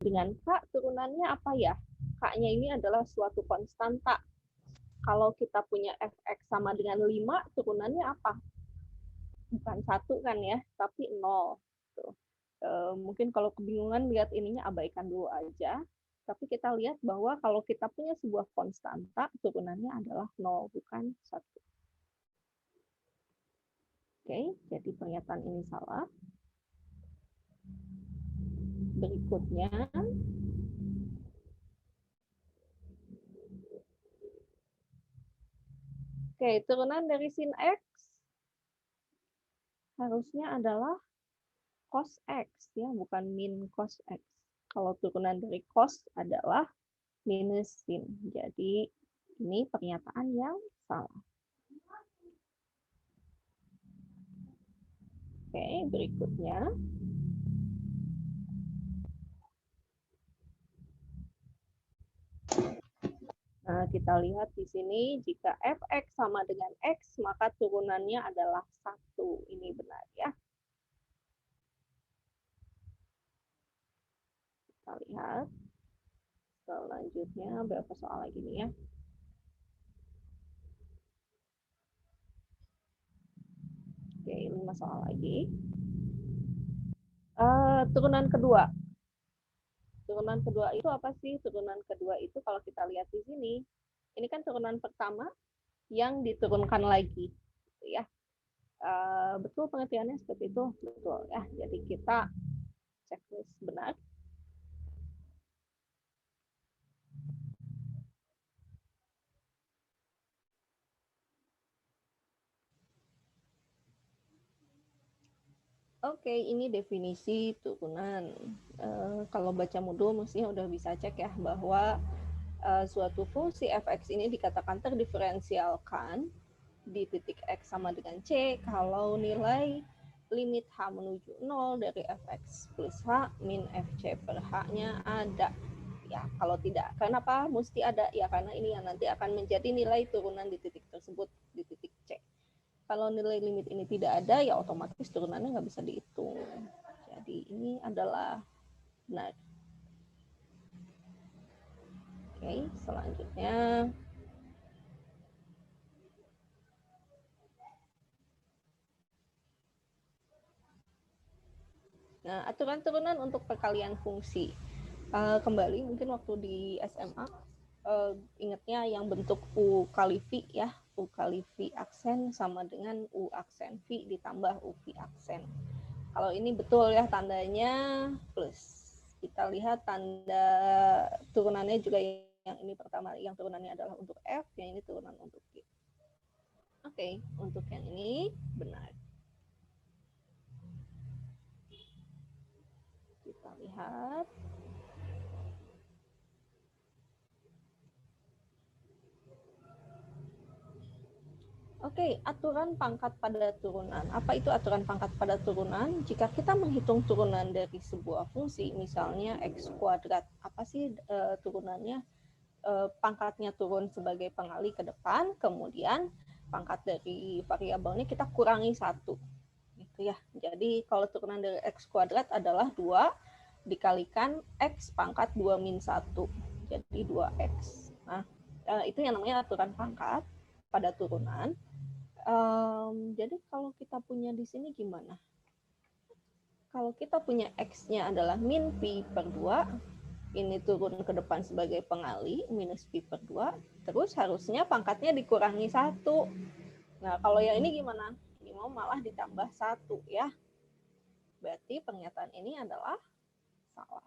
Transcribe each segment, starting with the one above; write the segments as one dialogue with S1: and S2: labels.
S1: dengan K turunannya apa ya? K-nya ini adalah suatu konstanta. Kalau kita punya fx sama dengan 5, turunannya apa? Bukan 1 kan ya, tapi 0. Tuh. Mungkin kalau kebingungan lihat ininya abaikan dulu aja. Tapi kita lihat bahwa kalau kita punya sebuah konstanta, turunannya adalah 0, bukan 1. Oke, jadi pernyataan ini salah. Berikutnya, oke, turunan dari sin X harusnya adalah cos X, ya, bukan min cos X. Kalau turunan dari cos adalah minus sin. Jadi, ini pernyataan yang salah. Oke, berikutnya. Nah, kita lihat di sini, jika fx sama dengan x, maka turunannya adalah 1. Ini benar ya. Kita lihat. Selanjutnya, berapa soal lagi nih ya? Oke, 5 soal lagi. Turunan kedua. Turunan kedua itu apa sih? Turunan kedua itu kalau kita lihat di sini, ini kan turunan pertama yang diturunkan lagi. Ya, betul pengertiannya seperti itu? Betul ya. Jadi kita checklist benar. Oke, ini definisi turunan. Kalau baca modul mestinya udah bisa cek ya bahwa suatu fungsi fx ini dikatakan terdiferensialkan di titik x sama dengan c kalau nilai limit h menuju 0 dari fx plus h min fc per h-nya ada. Ya, kalau tidak, kenapa mesti ada? Ya, karena ini yang nanti akan menjadi nilai turunan di titik tersebut, di titik c. Kalau nilai limit ini tidak ada, ya otomatis turunannya nggak bisa dihitung. Jadi ini adalah benar. Oke, selanjutnya. Nah, aturan turunan untuk perkalian fungsi. Kembali mungkin waktu di SMA, ingatnya yang bentuk U kali V ya. U kali V aksen sama dengan U aksen V ditambah U V aksen. Kalau ini betul ya, tandanya plus. Kita lihat tanda turunannya juga yang ini pertama, yang turunannya adalah untuk F, yang ini turunan untuk G. Oke, untuk yang ini benar. Kita lihat. Oke, aturan pangkat pada turunan. Apa itu aturan pangkat pada turunan? Jika kita menghitung turunan dari sebuah fungsi, misalnya x kuadrat, apa sih turunannya? Pangkatnya turun sebagai pengali ke depan, kemudian pangkat dari variabelnya kita kurangi 1. Gitu ya. Jadi kalau turunan dari x kuadrat adalah 2 dikalikan x pangkat 2 min 1. Jadi 2x. Nah, itu yang namanya aturan pangkat pada turunan. Jadi kalau kita punya di sini gimana? Kalau kita punya X-nya adalah min Pi per 2, ini turun ke depan sebagai pengali, minus Pi per 2, terus harusnya pangkatnya dikurangi 1. Nah, kalau yang ini gimana? Ini mau malah ditambah 1 ya. Berarti pernyataan ini adalah salah.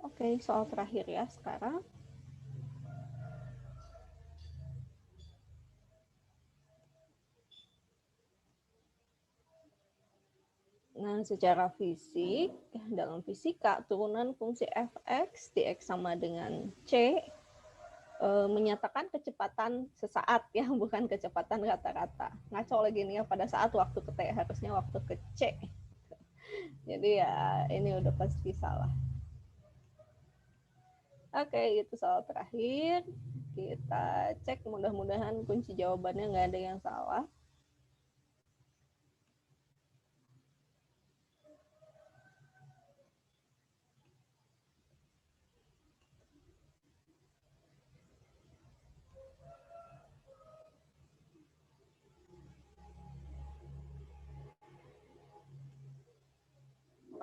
S1: Oke, soal terakhir ya sekarang. Nah, secara fisik, dalam fisika, turunan fungsi fx dx sama dengan c menyatakan kecepatan sesaat ya, bukan kecepatan rata-rata. Ngaco lagi nih ya, pada saat waktu ke T, harusnya waktu ke C. Jadi ya ini udah pasti salah. Oke, itu soal terakhir. Kita cek, mudah-mudahan kunci jawabannya nggak ada yang salah.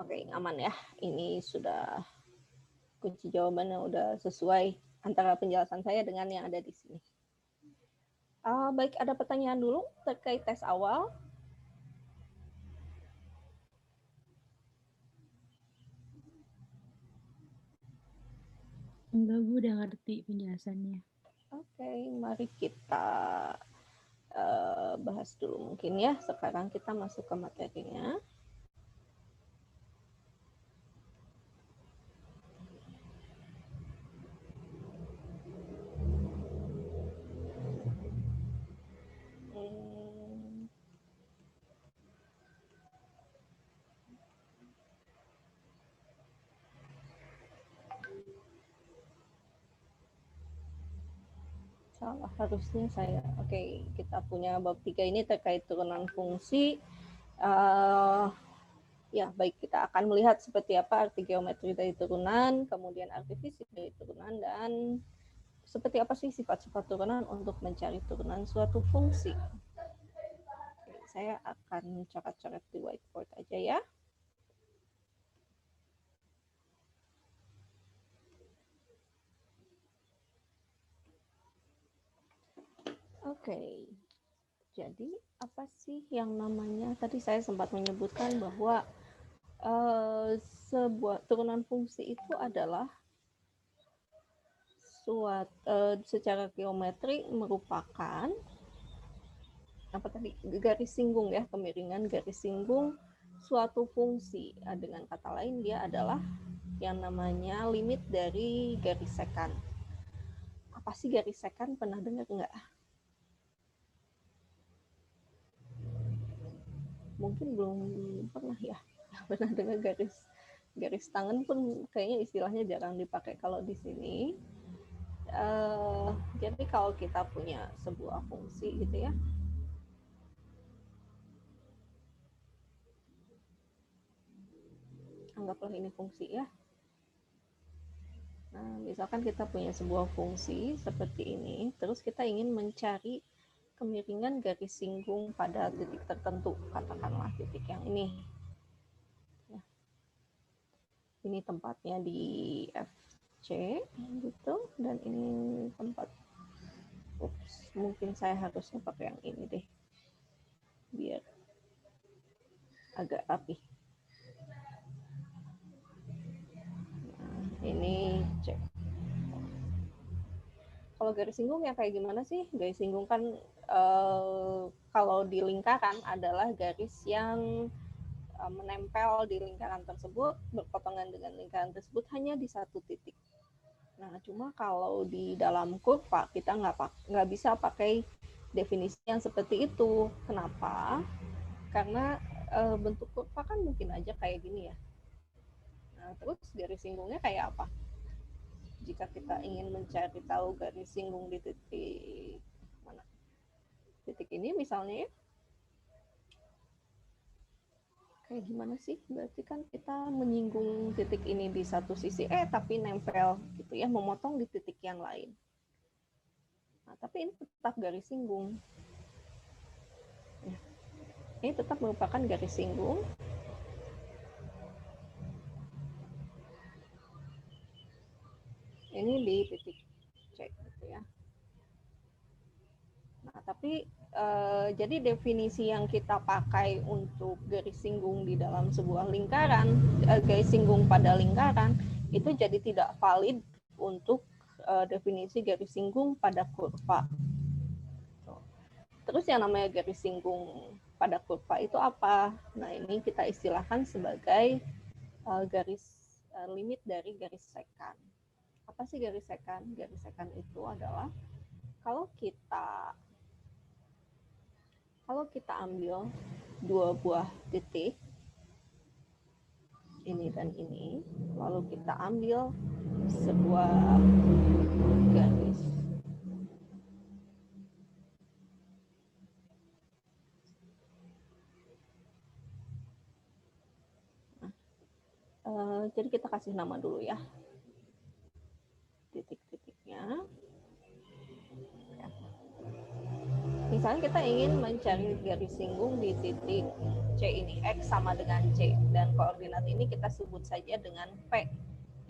S1: Oke, aman ya. Ini sudah kunci jawabannya udah sesuai antara penjelasan saya dengan yang ada di sini. Baik, ada pertanyaan dulu terkait tes awal.
S2: Enggak, Bu, udah ngerti penjelasannya.
S1: Oke, mari kita bahas dulu mungkin ya. Sekarang kita masuk ke materinya. Salah, harusnya saya. Oke, kita punya bab 3 ini terkait turunan fungsi. Ya, baik, kita akan melihat seperti apa arti geometri dari turunan, kemudian arti fisik dari turunan, dan seperti apa sih sifat-sifat turunan untuk mencari turunan suatu fungsi. Oke, saya akan coret-coret di whiteboard aja ya. Oke, jadi apa sih yang namanya, tadi saya sempat menyebutkan bahwa sebuah turunan fungsi itu adalah secara geometri merupakan apa tadi, garis singgung ya, kemiringan garis singgung suatu fungsi. Dengan kata lain, dia adalah yang namanya limit dari garis sekan. Apa sih garis sekan? Pernah dengar nggak? Mungkin belum pernah ya. Pernah dengar garis tangan pun kayaknya istilahnya jarang dipakai kalau di sini. Jadi kalau kita punya sebuah fungsi gitu ya, anggaplah ini fungsi ya. Nah, misalkan kita punya sebuah fungsi seperti ini, terus kita ingin mencari kemiringan garis singgung pada titik tertentu, katakanlah titik yang ini. Ya. Ini tempatnya di FC gitu, dan ini tempat. Mungkin saya harusnya pakai yang ini deh, biar agak rapi. Nah, ini cek. Kalau garis singgung ya kayak gimana sih? Garis singgung kan kalau di lingkaran adalah garis yang menempel di lingkaran tersebut, berpotongan dengan lingkaran tersebut hanya di satu titik. Nah, cuma kalau di dalam kurva kita nggak bisa pakai definisi yang seperti itu. Kenapa? Karena bentuk kurva kan mungkin aja kayak gini ya. Nah, terus garis singgungnya kayak apa? Jika kita ingin mencari tahu garis singgung di titik mana? Titik ini misalnya ya. Kayak gimana sih? Berarti kan kita menyinggung titik ini di satu sisi, tapi nempel gitu ya, memotong di titik yang lain. Nah, tapi ini tetap garis singgung. Ya. Ini tetap merupakan garis singgung. Ini di titik C gitu ya. Nah, tapi jadi definisi yang kita pakai untuk garis singgung di dalam sebuah lingkaran, garis singgung pada lingkaran, itu jadi tidak valid untuk definisi garis singgung pada kurva. Terus yang namanya garis singgung pada kurva itu apa? Nah, ini kita istilahkan sebagai limit dari garis sekan. Apa sih garis sekan? Garis sekan itu adalah kalau kita ambil dua buah titik, ini dan ini, lalu kita ambil sebuah garis jadi kita kasih nama dulu ya titik-titiknya. misalnya kita ingin mencari garis singgung di titik C ini, X sama dengan C, dan koordinat ini kita sebut saja dengan P,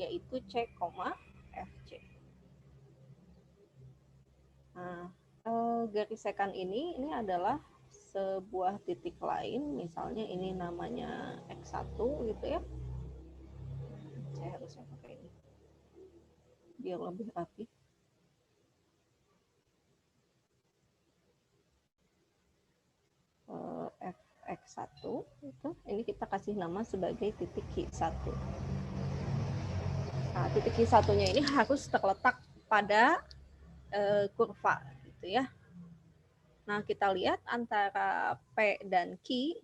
S1: yaitu C, FC. Nah, garis sekan ini adalah sebuah titik lain, misalnya ini namanya X1 gitu ya. Saya harusnya pakai ini biar lebih rapi. Fx1 itu, ini kita kasih nama sebagai titik Q1. Nah, titik Q1-nya ini harus terletak pada kurva gitu ya. Nah, kita lihat antara P dan Q,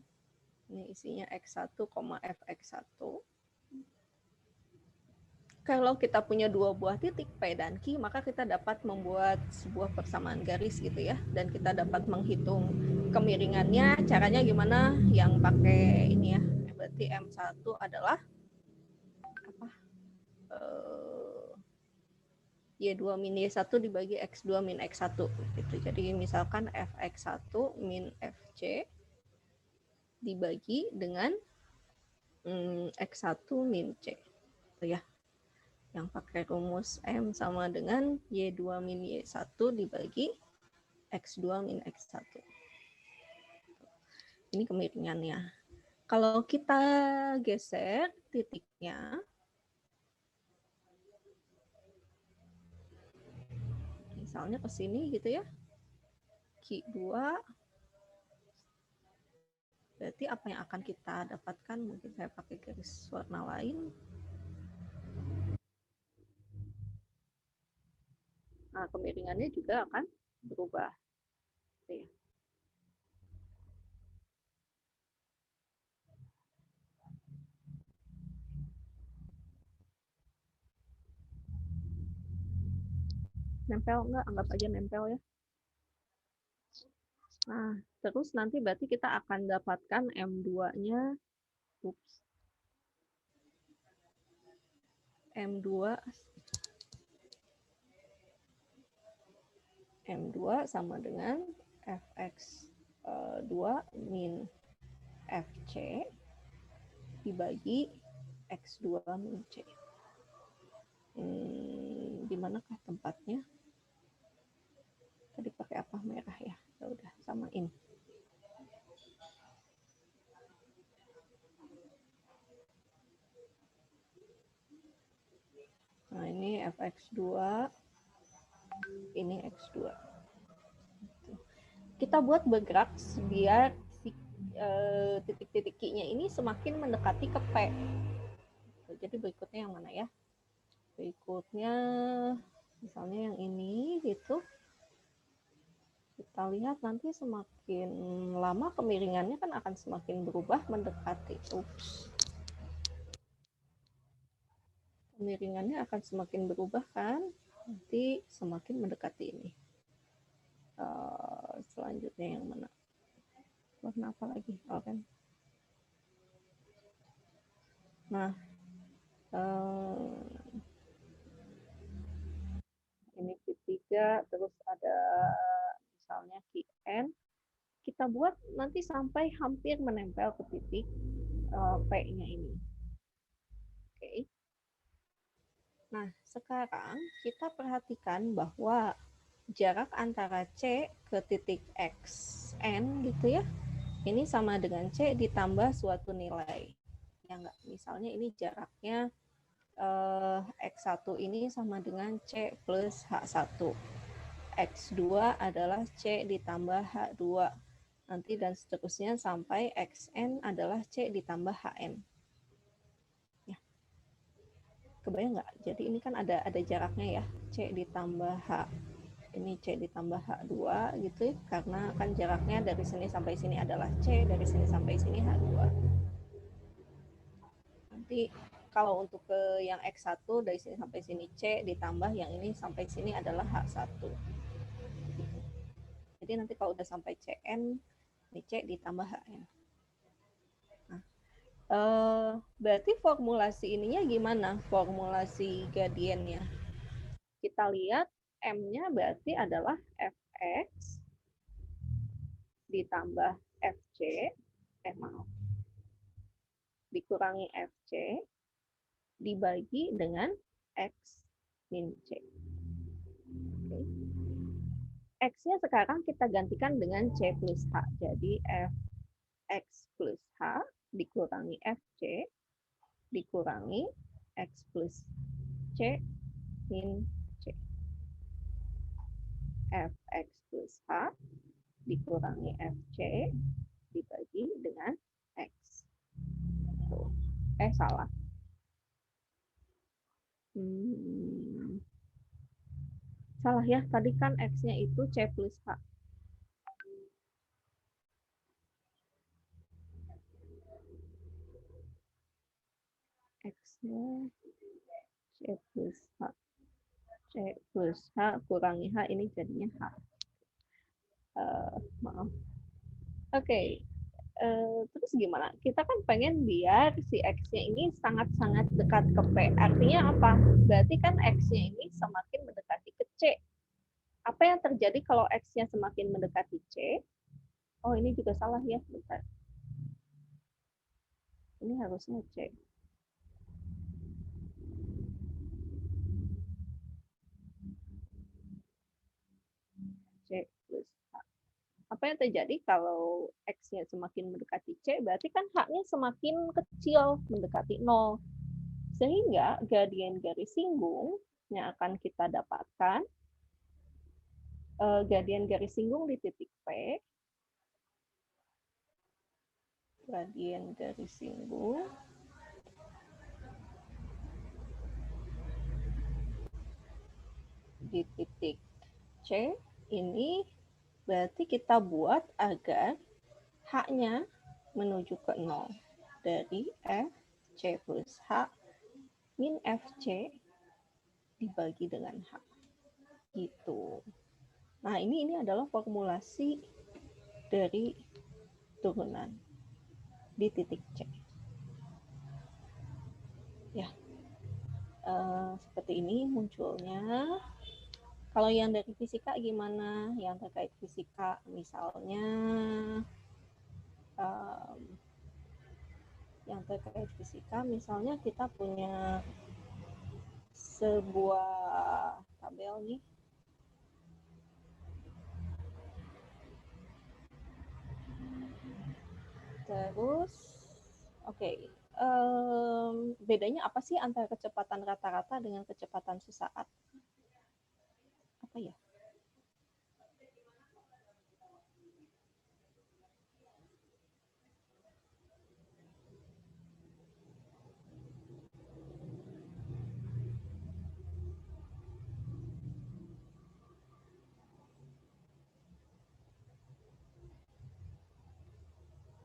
S1: ini isinya X1, Fx1. Kalau kita punya dua buah titik P dan Q, maka kita dapat membuat sebuah persamaan garis gitu ya. Dan kita dapat menghitung kemiringannya. Caranya gimana? Yang pakai ini ya. Berarti M1 adalah apa? Y2 min Y1 dibagi X2 min X1 gitu. Jadi misalkan Fx1 min Fc dibagi dengan X1 min C. Itu ya. Yang pakai rumus M sama dengan Y2 min Y1 dibagi X2 min X1. Ini kemiringannya. Kalau kita geser titiknya, misalnya ke sini gitu ya, Q2, berarti apa yang akan kita dapatkan? Mungkin saya pakai garis warna lain. Nah, kemiringannya juga akan berubah. Oke. Nempel enggak? Anggap aja nempel ya. Nah, terus nanti berarti kita akan dapatkan M2-nya. M2 sama dengan Fx2 min Fc dibagi X2 min C. Di manakah tempatnya? Tadi pakai apa? Merah ya. Ya udah, samain. Nah, ini Fx2, ini X2. Kita buat bergerak biar titik-titik Q-nya ini semakin mendekati ke P. Jadi berikutnya yang mana ya? Berikutnya misalnya yang ini gitu. Kita lihat nanti semakin lama kemiringannya kan akan semakin berubah mendekati. Kemiringannya akan semakin berubah kan? Nanti semakin mendekati ini. Selanjutnya yang mana? Warna apa lagi? Oh, kan. Nah, ini Q3, terus ada misalnya Qn. Kita buat nanti sampai hampir menempel ke titik P-nya ini. Oke. Nah, sekarang kita perhatikan bahwa jarak antara C ke titik Xn gitu ya, ini sama dengan C ditambah suatu nilai. Ya enggak, misalnya ini jaraknya X1 ini sama dengan C plus H1. X2 adalah C ditambah H2. Nanti dan seterusnya sampai Xn adalah C ditambah Hn. Ya. Kebayang nggak? Jadi ini kan ada jaraknya ya, C ditambah H. Ini C ditambah H2 gitu ya, karena kan jaraknya dari sini sampai sini adalah C, dari sini sampai sini H2. Nanti kalau untuk ke yang X1 dari sini sampai sini C ditambah yang ini sampai sini adalah H1. Jadi nanti kalau udah sampai Cn, ini C ditambah Hn. Nah, berarti formulasi ininya gimana? Formulasi gradiennya. Kita lihat M-nya berarti adalah Fx ditambah FC, maaf, dikurangi FC dibagi dengan X min C. Oke. X-nya sekarang kita gantikan dengan C plus H. Jadi Fx plus H dikurangi Fc dikurangi X plus C min C. Fx plus H dikurangi Fc dibagi dengan X. Tuh. Salah. Salah ya, tadi kan X-nya itu C plus H. X-nya C plus H. C plus H kurangi H, ini jadinya H. Maaf. Oke. Terus gimana? Kita kan pengen biar si X-nya ini sangat-sangat dekat ke P. Artinya apa? Berarti kan X-nya ini semakin mendekati ke C. Apa yang terjadi kalau X-nya semakin mendekati C? Oh, ini juga salah ya. Bentar. Ini harusnya C. C plus H. Apa yang terjadi kalau X-nya semakin mendekati C? Berarti kan H-nya semakin kecil, mendekati 0. Sehingga gradien garis singgung yang akan kita dapatkan, gradien garis singgung di titik P, gradien garis singgung di titik C ini berarti kita buat agar H-nya menuju ke 0 dari F C plus H min FC dibagi dengan H. Gitu. Nah, ini adalah formulasi dari turunan di titik C. Ya, seperti ini munculnya. Kalau yang dari fisika gimana? Yang terkait fisika, misalnya yang terkait fisika, misalnya kita punya sebuah tabel nih. Terus, oke. Bedanya apa sih antara kecepatan rata-rata dengan kecepatan sesaat? Apa ya?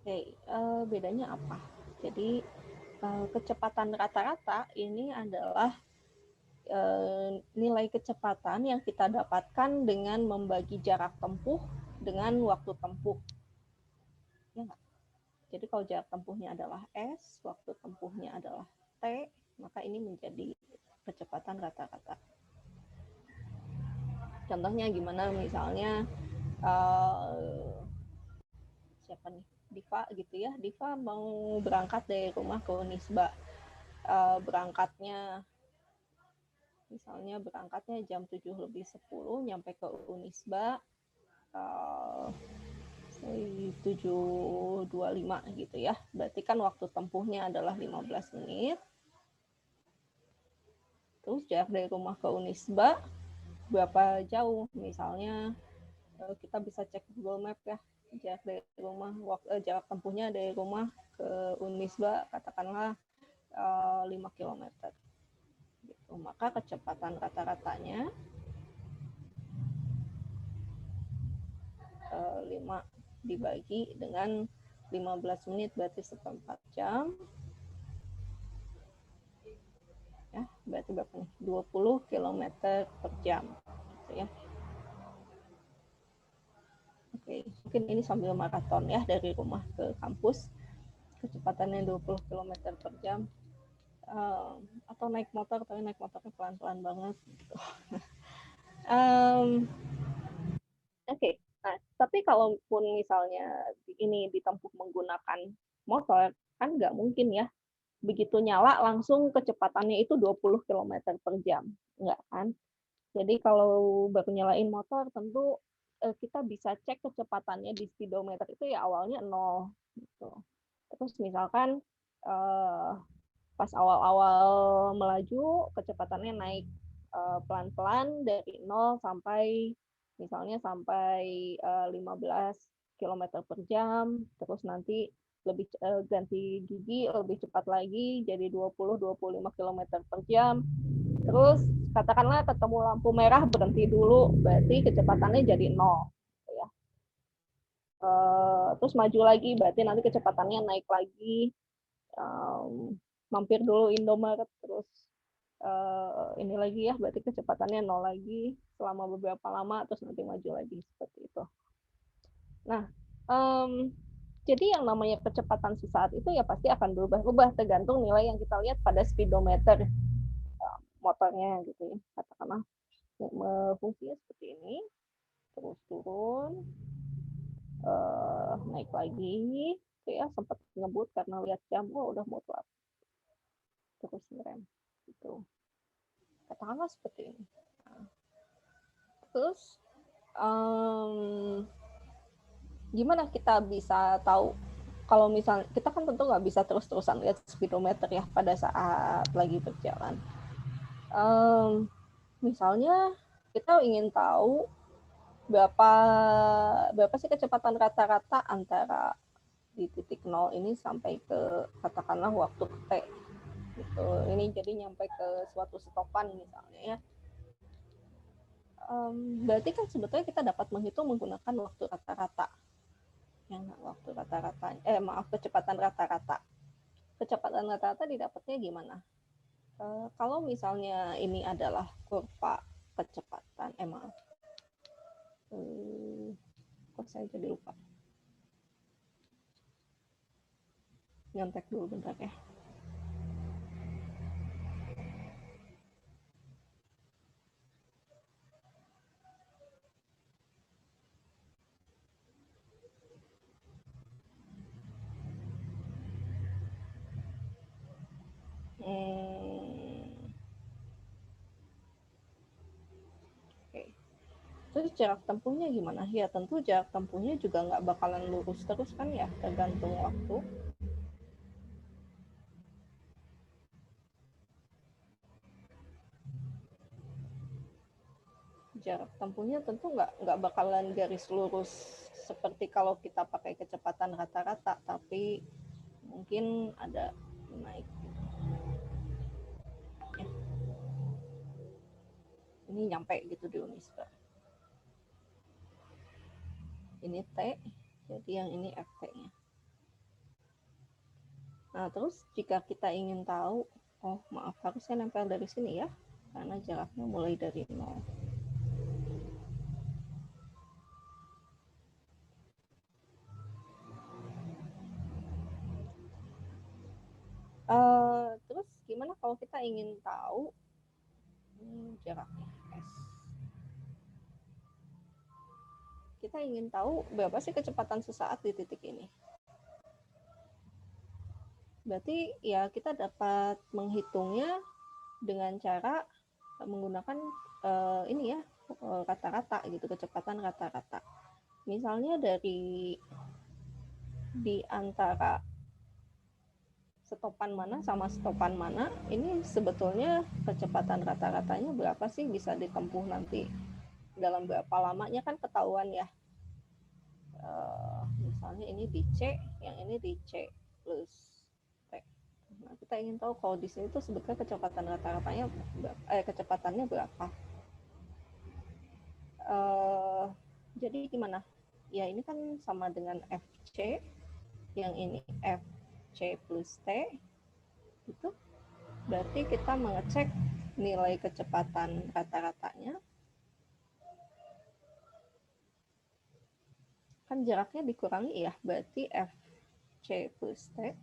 S1: Oke, bedanya apa? Jadi kecepatan rata-rata ini adalah nilai kecepatan yang kita dapatkan dengan membagi jarak tempuh dengan waktu tempuh. Ya nggak? Jadi kalau jarak tempuhnya adalah S, waktu tempuhnya adalah T, maka ini menjadi kecepatan rata-rata. Contohnya gimana? Misalnya siapa nih? Diva gitu ya. Diva mau berangkat dari rumah ke Unisba. Berangkatnya jam 7:10, nyampe ke Unisba 7:25 gitu ya. Berarti kan waktu tempuhnya adalah 15 menit. Terus jarak dari rumah ke Unisba berapa jauh? Misalnya kita bisa cek Google Map ya. Jarak dari rumah, jarak tempuhnya dari rumah ke Unisba katakanlah 5 km. Gitu. Maka kecepatan rata-ratanya 5 dibagi dengan 15 menit berarti seperempat jam. Ya, berarti berapa nih? 20 km per jam. Gitu ya. Oke, mungkin ini sambil maraton ya dari rumah ke kampus. Kecepatannya 20 km per jam. Atau naik motor, tapi naik motornya pelan-pelan banget. Gitu. Oke, Nah, tapi kalaupun misalnya ini ditempuh menggunakan motor, kan nggak mungkin ya, begitu nyala langsung kecepatannya itu 20 kilometer per jam, nggak kan? Jadi kalau baru nyalain motor tentu kita bisa cek kecepatannya di speedometer itu ya awalnya 0 gitu. Terus misalkan eh, pas awal-awal melaju kecepatannya naik pelan-pelan dari 0 sampai misalnya sampai 15 kilometer per jam, terus nanti lebih ganti gigi lebih cepat lagi jadi 20-25 kilometer per jam. Terus katakanlah ketemu lampu merah berhenti dulu, berarti kecepatannya jadi 0 ya. Terus maju lagi berarti nanti kecepatannya naik lagi. Mampir dulu Indomaret terus ini lagi ya, berarti kecepatannya 0 lagi selama beberapa lama terus nanti maju lagi seperti itu. Nah, jadi yang namanya kecepatan sesaat itu ya pasti akan berubah-ubah tergantung nilai yang kita lihat pada speedometer motornya gitu ya. Katakanlah fungsinya seperti ini, terus turun, naik lagi, gitu ya, sempat ngebut karena lihat jam, oh udah mau telat, terus ngerem, gitu. Katakanlah seperti ini. Nah, terus gimana kita bisa tahu kalau misalnya kita kan tentu nggak bisa terus-terusan lihat speedometer ya pada saat lagi berjalan. Misalnya kita ingin tahu berapa berapa sih kecepatan rata-rata antara di titik 0 ini sampai ke katakanlah waktu T gitu. Ini jadi nyampe ke suatu stopan misalnya ya. Berarti kan sebetulnya kita dapat menghitung menggunakan waktu rata-rata. Yang waktu rata-rata maaf kecepatan rata-rata. Kecepatan rata-rata didapatnya gimana? Kalau misalnya ini adalah kurva kecepatan, maaf. Kok saya jadi lupa. Nyontek dulu bentar ya. Oke. Terus jarak tempuhnya gimana? Ya tentu jarak tempuhnya juga nggak bakalan lurus terus kan ya, tergantung waktu. Jarak tempuhnya tentu nggak bakalan garis lurus seperti kalau kita pakai kecepatan rata-rata, tapi mungkin ada naik. Ya. Ini nyampe gitu di Unisba. Ini T, jadi yang ini FT-nya. Nah, terus jika kita ingin tahu, oh maaf harusnya nempel dari sini ya, karena jaraknya mulai dari 0. Terus gimana kalau kita ingin tahu jaraknya S? Kita ingin tahu berapa sih kecepatan sesaat di titik ini. Berarti ya kita dapat menghitungnya dengan cara menggunakan ini ya rata-rata gitu, kecepatan rata-rata. Misalnya dari di antara stopan mana sama stopan mana, ini sebetulnya kecepatan rata-ratanya berapa sih bisa ditempuh nanti dalam berapa lamanya kan ketahuan ya. Misalnya ini di C, yang ini di C plus T. Nah, kita ingin tahu kalau di sini tuh sebetulnya kecepatan rata-ratanya kecepatannya berapa. Jadi gimana? Ya ini kan sama dengan FC, yang ini FC plus T, itu berarti kita mengecek nilai kecepatan rata-ratanya. Kan jaraknya dikurangi ya, berarti FC plus T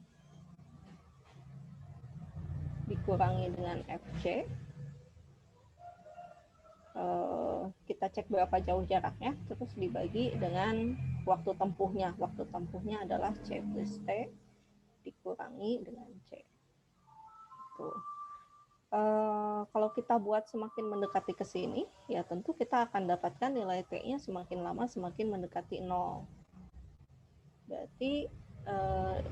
S1: dikurangi dengan FC kita cek berapa jauh jaraknya, terus dibagi dengan waktu tempuhnya. Waktu tempuhnya adalah C plus T dikurangi dengan C. Tuh. Kalau kita buat semakin mendekati ke sini, ya tentu kita akan dapatkan nilai T-nya semakin lama semakin mendekati 0. Berarti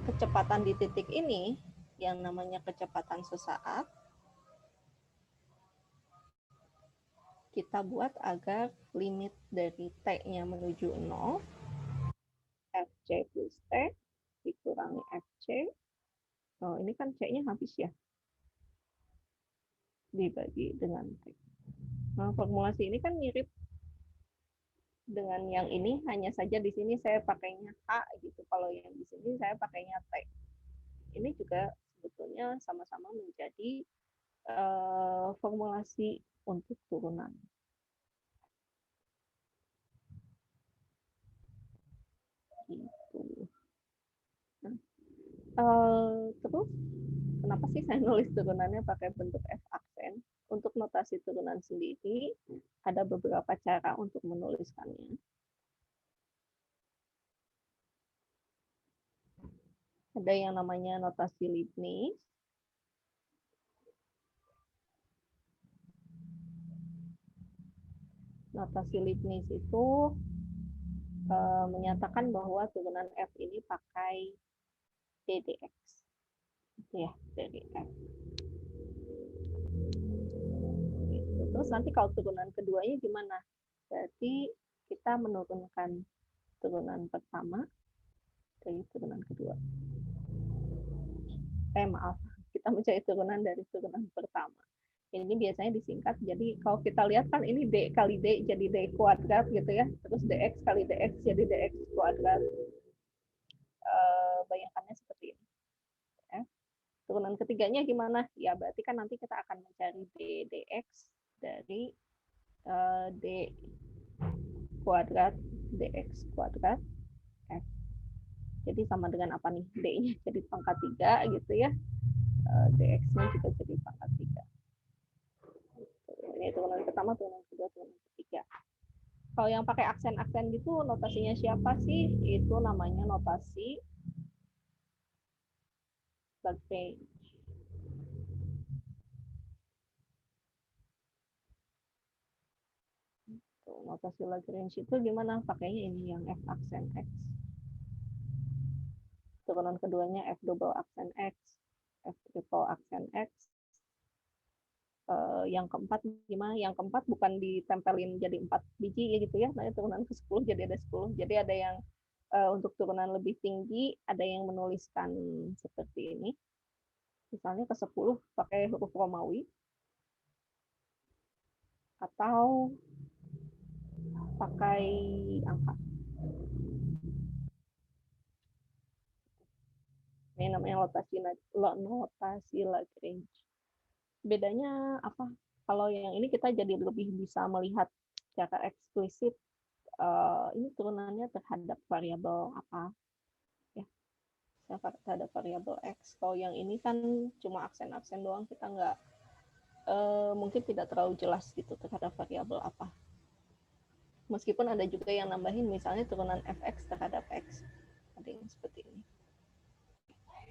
S1: kecepatan di titik ini, yang namanya kecepatan sesaat, kita buat agar limit dari T-nya menuju 0, Fc plus T dikurangi Fc. Oh, ini kan C-nya habis ya. Dibagi dengan T. Nah, formulasi ini kan mirip dengan yang ini, hanya saja di sini saya pakainya H gitu. Kalau yang di sini saya pakainya T. Ini juga sebetulnya sama-sama menjadi formulasi untuk turunan. Gitu. Nah, terus kenapa sih saya nulis turunannya pakai bentuk F aksen? Untuk notasi turunan sendiri ada beberapa cara untuk menuliskannya. Ada yang namanya notasi Leibniz. Notasi Leibniz itu menyatakan bahwa turunan F ini pakai ddx. Ya, ddx. Terus nanti kalau turunan keduanya gimana? Berarti kita menurunkan turunan pertama dari turunan kedua. Maaf, kita mencari turunan dari turunan pertama. Ini biasanya disingkat, jadi kalau kita lihat kan ini D kali D jadi D kuadrat gitu ya, terus DX kali DX jadi DX kuadrat. Bayangkannya seperti ini. Ya. Turunan ketiganya gimana? Ya berarti kan nanti kita akan mencari DX dari D kuadrat DX kuadrat F. Jadi sama dengan apa nih? D-nya jadi pangkat 3 gitu ya. DX-nya juga jadi pangkat 3. Ini turunan pertama, turunan kedua, turunan ketiga. Kalau yang pakai aksen-aksen gitu, notasinya siapa sih? Itu namanya notasi Lagrange. Tuh, notasi Lagrange itu gimana? Pakainya ini yang F aksen X. Turunan keduanya F double aksen X, F triple aksen X. Yang keempat gimana? Yang keempat bukan ditempelin jadi 4 biji ya gitu ya. Nah, turunan ke 10 jadi ada 10. Jadi ada yang untuk turunan lebih tinggi, ada yang menuliskan seperti ini. Misalnya ke 10 pakai huruf Romawi. Atau pakai angka. Ini namanya notasi Lagrange. Bedanya apa? Kalau yang ini kita jadi lebih bisa melihat secara eksplisit ini turunannya terhadap variabel apa ya, terhadap variabel X. Kalau yang ini kan cuma aksen-aksen doang, kita nggak mungkin tidak terlalu jelas gitu terhadap variabel apa. Meskipun ada juga yang nambahin misalnya turunan fx terhadap x, ada yang seperti ini.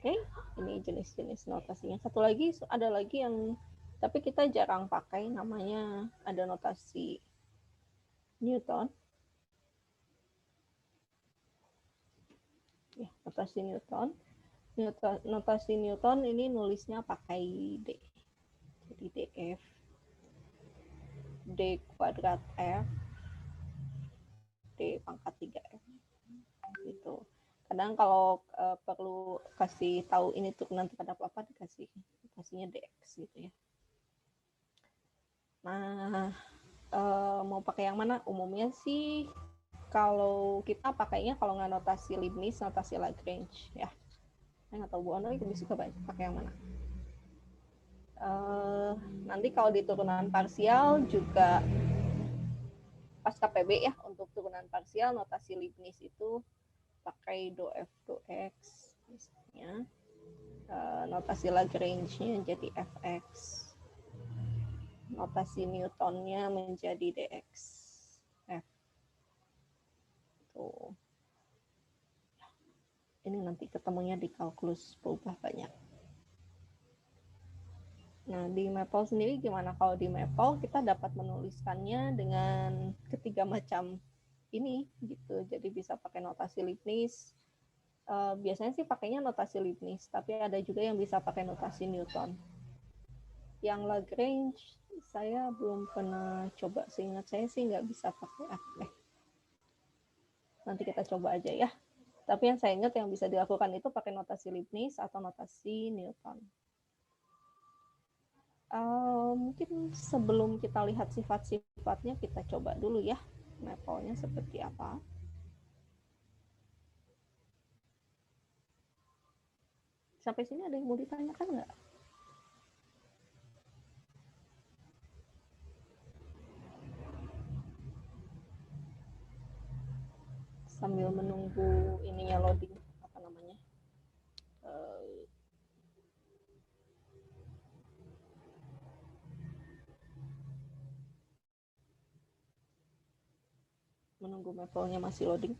S1: Oke, ini jenis-jenis notasinya. Satu lagi, ada lagi yang tapi kita jarang pakai, namanya ada notasi Newton. Ya, notasi Newton. Notasi Newton ini nulisnya pakai D. Jadi DF, D kuadrat F, D pangkat 3F. Gitu. Kadang kalau perlu kasih tahu ini turunan terhadap apa, dikasih notasinya DX gitu ya. Nah, mau pakai yang mana? Umumnya sih kalau kita pakainya kalau nggak notasi Leibniz, notasi Lagrange ya. Saya nggak tahu Bu Ono lebih suka pakai yang mana. Nanti kalau di turunan parsial juga pasca PB ya, untuk turunan parsial notasi Leibniz itu pakai do F do X misalnya. Notasi Lagrange-nya jadi Fx. notasi Newtonnya menjadi dx f. Tuh. Ini nanti ketemunya di kalkulus berubah banyak. Nah, di Maple sendiri gimana? Kalau di Maple kita dapat menuliskannya dengan ketiga macam ini gitu. Jadi bisa pakai notasi Leibniz. Biasanya sih pakainya notasi Leibniz, tapi ada juga yang bisa pakai notasi Newton. Yang Lagrange saya belum pernah coba, seingat saya sih nggak bisa pakai apa. Nanti kita coba aja ya. Tapi yang saya ingat yang bisa dilakukan itu pakai notasi Leibniz atau notasi Newton. Mungkin sebelum kita lihat sifat-sifatnya, kita coba dulu ya Maple-nya seperti apa. Sampai sini ada yang mau ditanyakan nggak? Sambil menunggu ininya loading, apa namanya? Menunggu Maple-nya masih loading.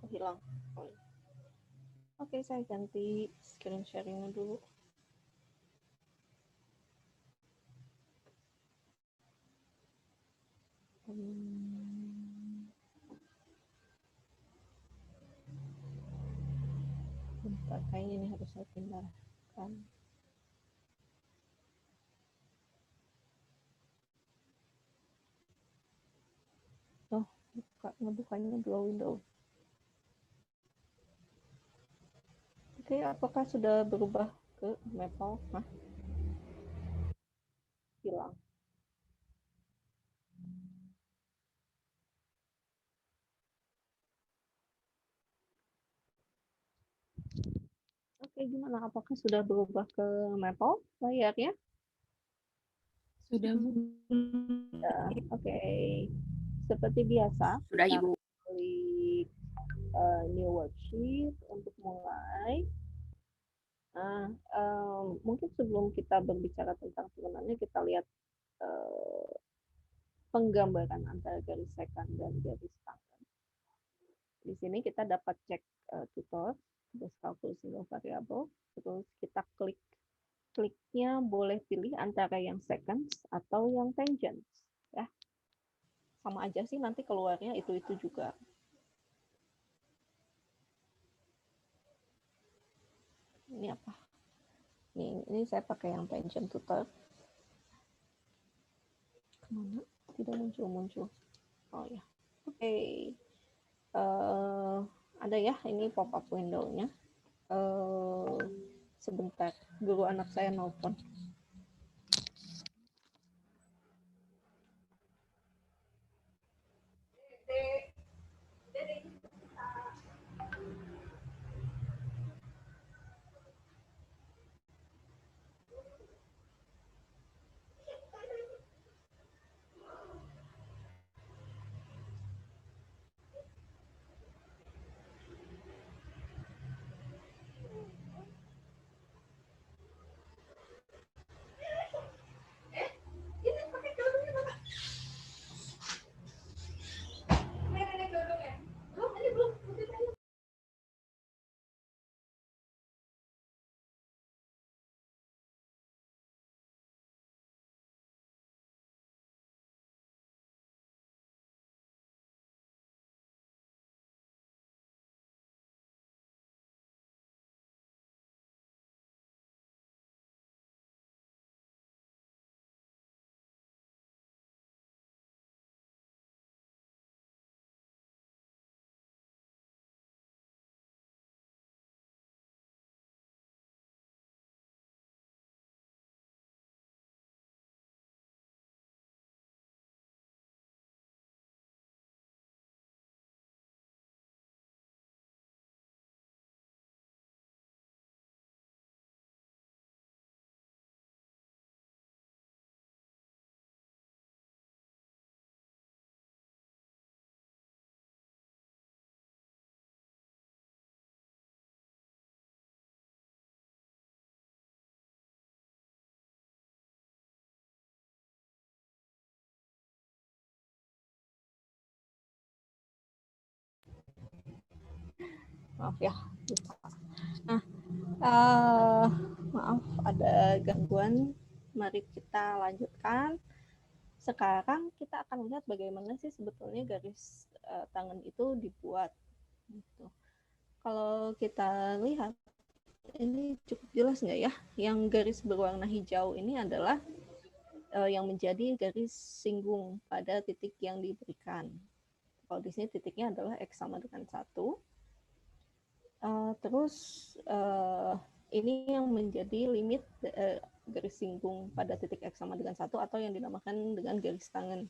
S1: Hilang. Oke, saya ganti screen sharing-nya dulu. Bentar, kayaknya ini harus saya pindahkan. Oh, ngebukanya dua window. Oke, apakah sudah berubah ke Maple? Hah? Hilang. Oke, gimana? Apakah sudah berubah ke Maple layarnya?
S2: Sudah, Bu.
S1: Ya, oke. Seperti biasa,
S3: Sudah,
S1: kita
S3: Ibu.
S1: klik new worksheet untuk mulai. Nah, mungkin sebelum kita berbicara tentang turunannya, kita lihat penggambaran antara garis sekant dan garis tangan. Di sini kita dapat cek tutor, terus kalkulus single variable, terus kita kliknya boleh pilih antara yang seconds atau yang tangents, ya. Sama aja sih, nanti keluarnya itu juga. Ini apa? Ini saya pakai yang tangent tutor. Kemana? Tidak muncul. Oh ya, oke. Ada ya, ini pop-up window-nya. Sebentar, guru anak saya nelfon. Maaf ya, lupa. Nah, maaf ada gangguan. Mari kita lanjutkan. Sekarang kita akan melihat bagaimana sih sebetulnya garis tangan itu dibuat. Gitu. Kalau kita lihat, ini cukup jelas nggak ya? Yang garis berwarna hijau ini adalah yang menjadi garis singgung pada titik yang diberikan. Kalau di sini titiknya adalah X sama dengan 1. Terus ini yang menjadi limit garis singgung pada titik X sama dengan 1 atau yang dinamakan dengan garis tangan.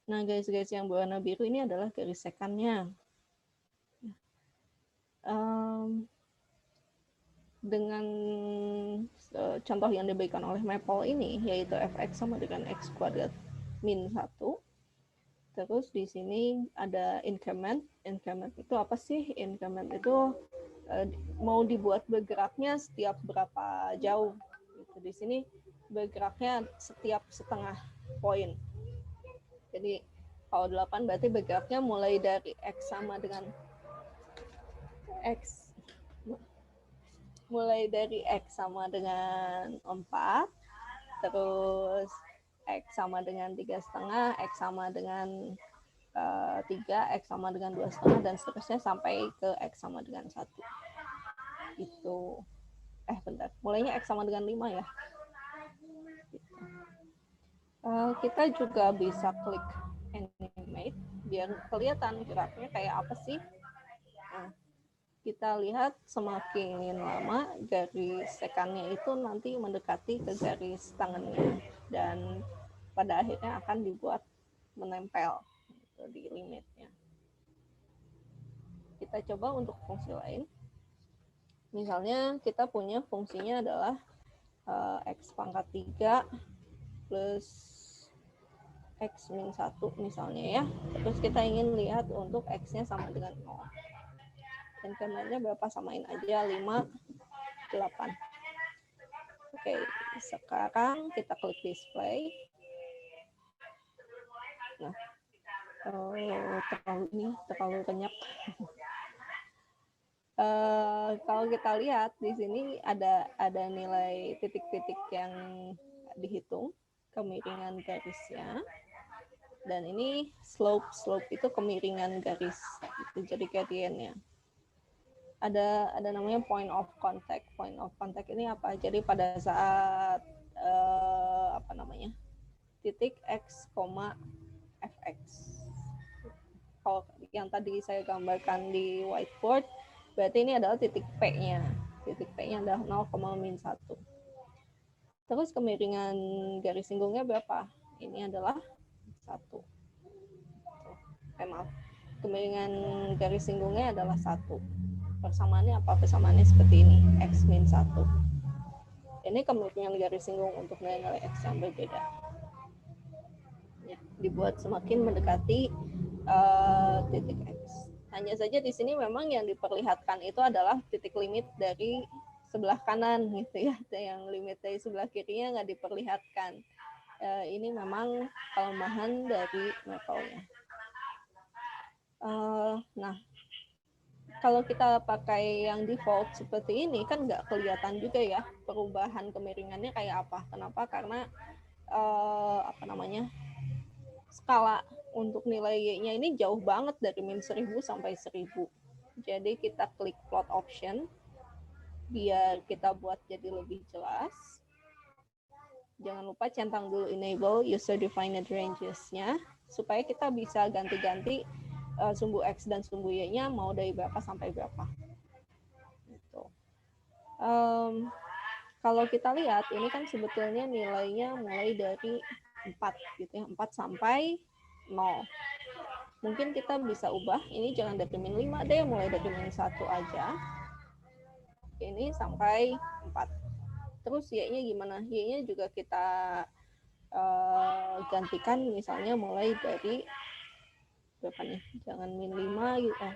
S1: Nah, garis-garis yang berwarna biru ini adalah garis sekannya. Dengan contoh yang diberikan oleh Maple ini, yaitu fx sama dengan x kuadrat min 1. Terus di sini ada increment. Increment itu apa sih? Increment itu mau dibuat bergeraknya setiap berapa jauh. Gitu. Di sini bergeraknya setiap setengah poin. Jadi kalau 8 berarti bergeraknya mulai dari x sama dengan x mulai dari x sama dengan 4, terus x sama dengan 3,5, x sama dengan 3, x sama dengan 2,5, dan seterusnya sampai ke x sama dengan 1. Itu. Bentar. Mulainya x sama dengan 5 ya. Gitu. Kita juga bisa klik animate biar kelihatan geraknya kayak apa sih. Nah, kita lihat semakin lama garis sekannya itu nanti mendekati ke garis tangannya dan pada akhirnya akan dibuat menempel di limitnya. Kita coba untuk fungsi lain. Misalnya kita punya fungsinya adalah x pangkat 3 plus x min 1 misalnya ya. Terus kita ingin lihat untuk x-nya sama dengan 0. Incrementnya berapa? Samain aja 5, 8. Oke, sekarang kita klik display. Nah, terlalu banyak. Kalau kita lihat di sini ada nilai titik-titik yang dihitung, kemiringan garisnya, dan ini slope itu kemiringan garis, itu jadi gradiennya. Ada namanya point of contact. Point of contact ini apa? Jadi pada saat titik x, fx. Kalau yang tadi saya gambarkan di whiteboard, berarti ini adalah titik P-nya. Titik P-nya adalah 0,-1. Terus kemiringan garis singgungnya berapa? Ini adalah 1. Maaf. Kemiringan garis singgungnya adalah 1. Persamaannya apa? Persamaannya seperti ini. X min 1. Ini kemiringan garis singgung untuk nilai-nilai X yang berbeda. Dibuat semakin mendekati titik X. Hanya saja di sini memang yang diperlihatkan itu adalah titik limit dari sebelah kanan gitu ya. Yang limit dari sebelah kirinya nggak diperlihatkan. Ini memang kelemahan dari Maple-nya. Nah, kalau kita pakai yang default seperti ini kan nggak kelihatan juga ya perubahan kemiringannya kayak apa. Kenapa? Karena skala untuk nilai Y-nya ini jauh banget dari min 1000 sampai 1000. Jadi kita klik plot option biar kita buat jadi lebih jelas. Jangan lupa centang dulu enable user defined ranges-nya supaya kita bisa ganti-ganti sumbu X dan sumbu Y-nya mau dari berapa sampai berapa. Gitu. Kalau kita lihat ini kan sebetulnya nilainya mulai dari 4 gitu ya, 4 sampai 0. Mungkin kita bisa ubah, ini jangan dari min 5 deh, mulai dari min 1 aja. Ini sampai 4. Terus Y-nya gimana? Y-nya juga kita gantikan misalnya mulai dari berapa nih? Jangan min 5 gitu.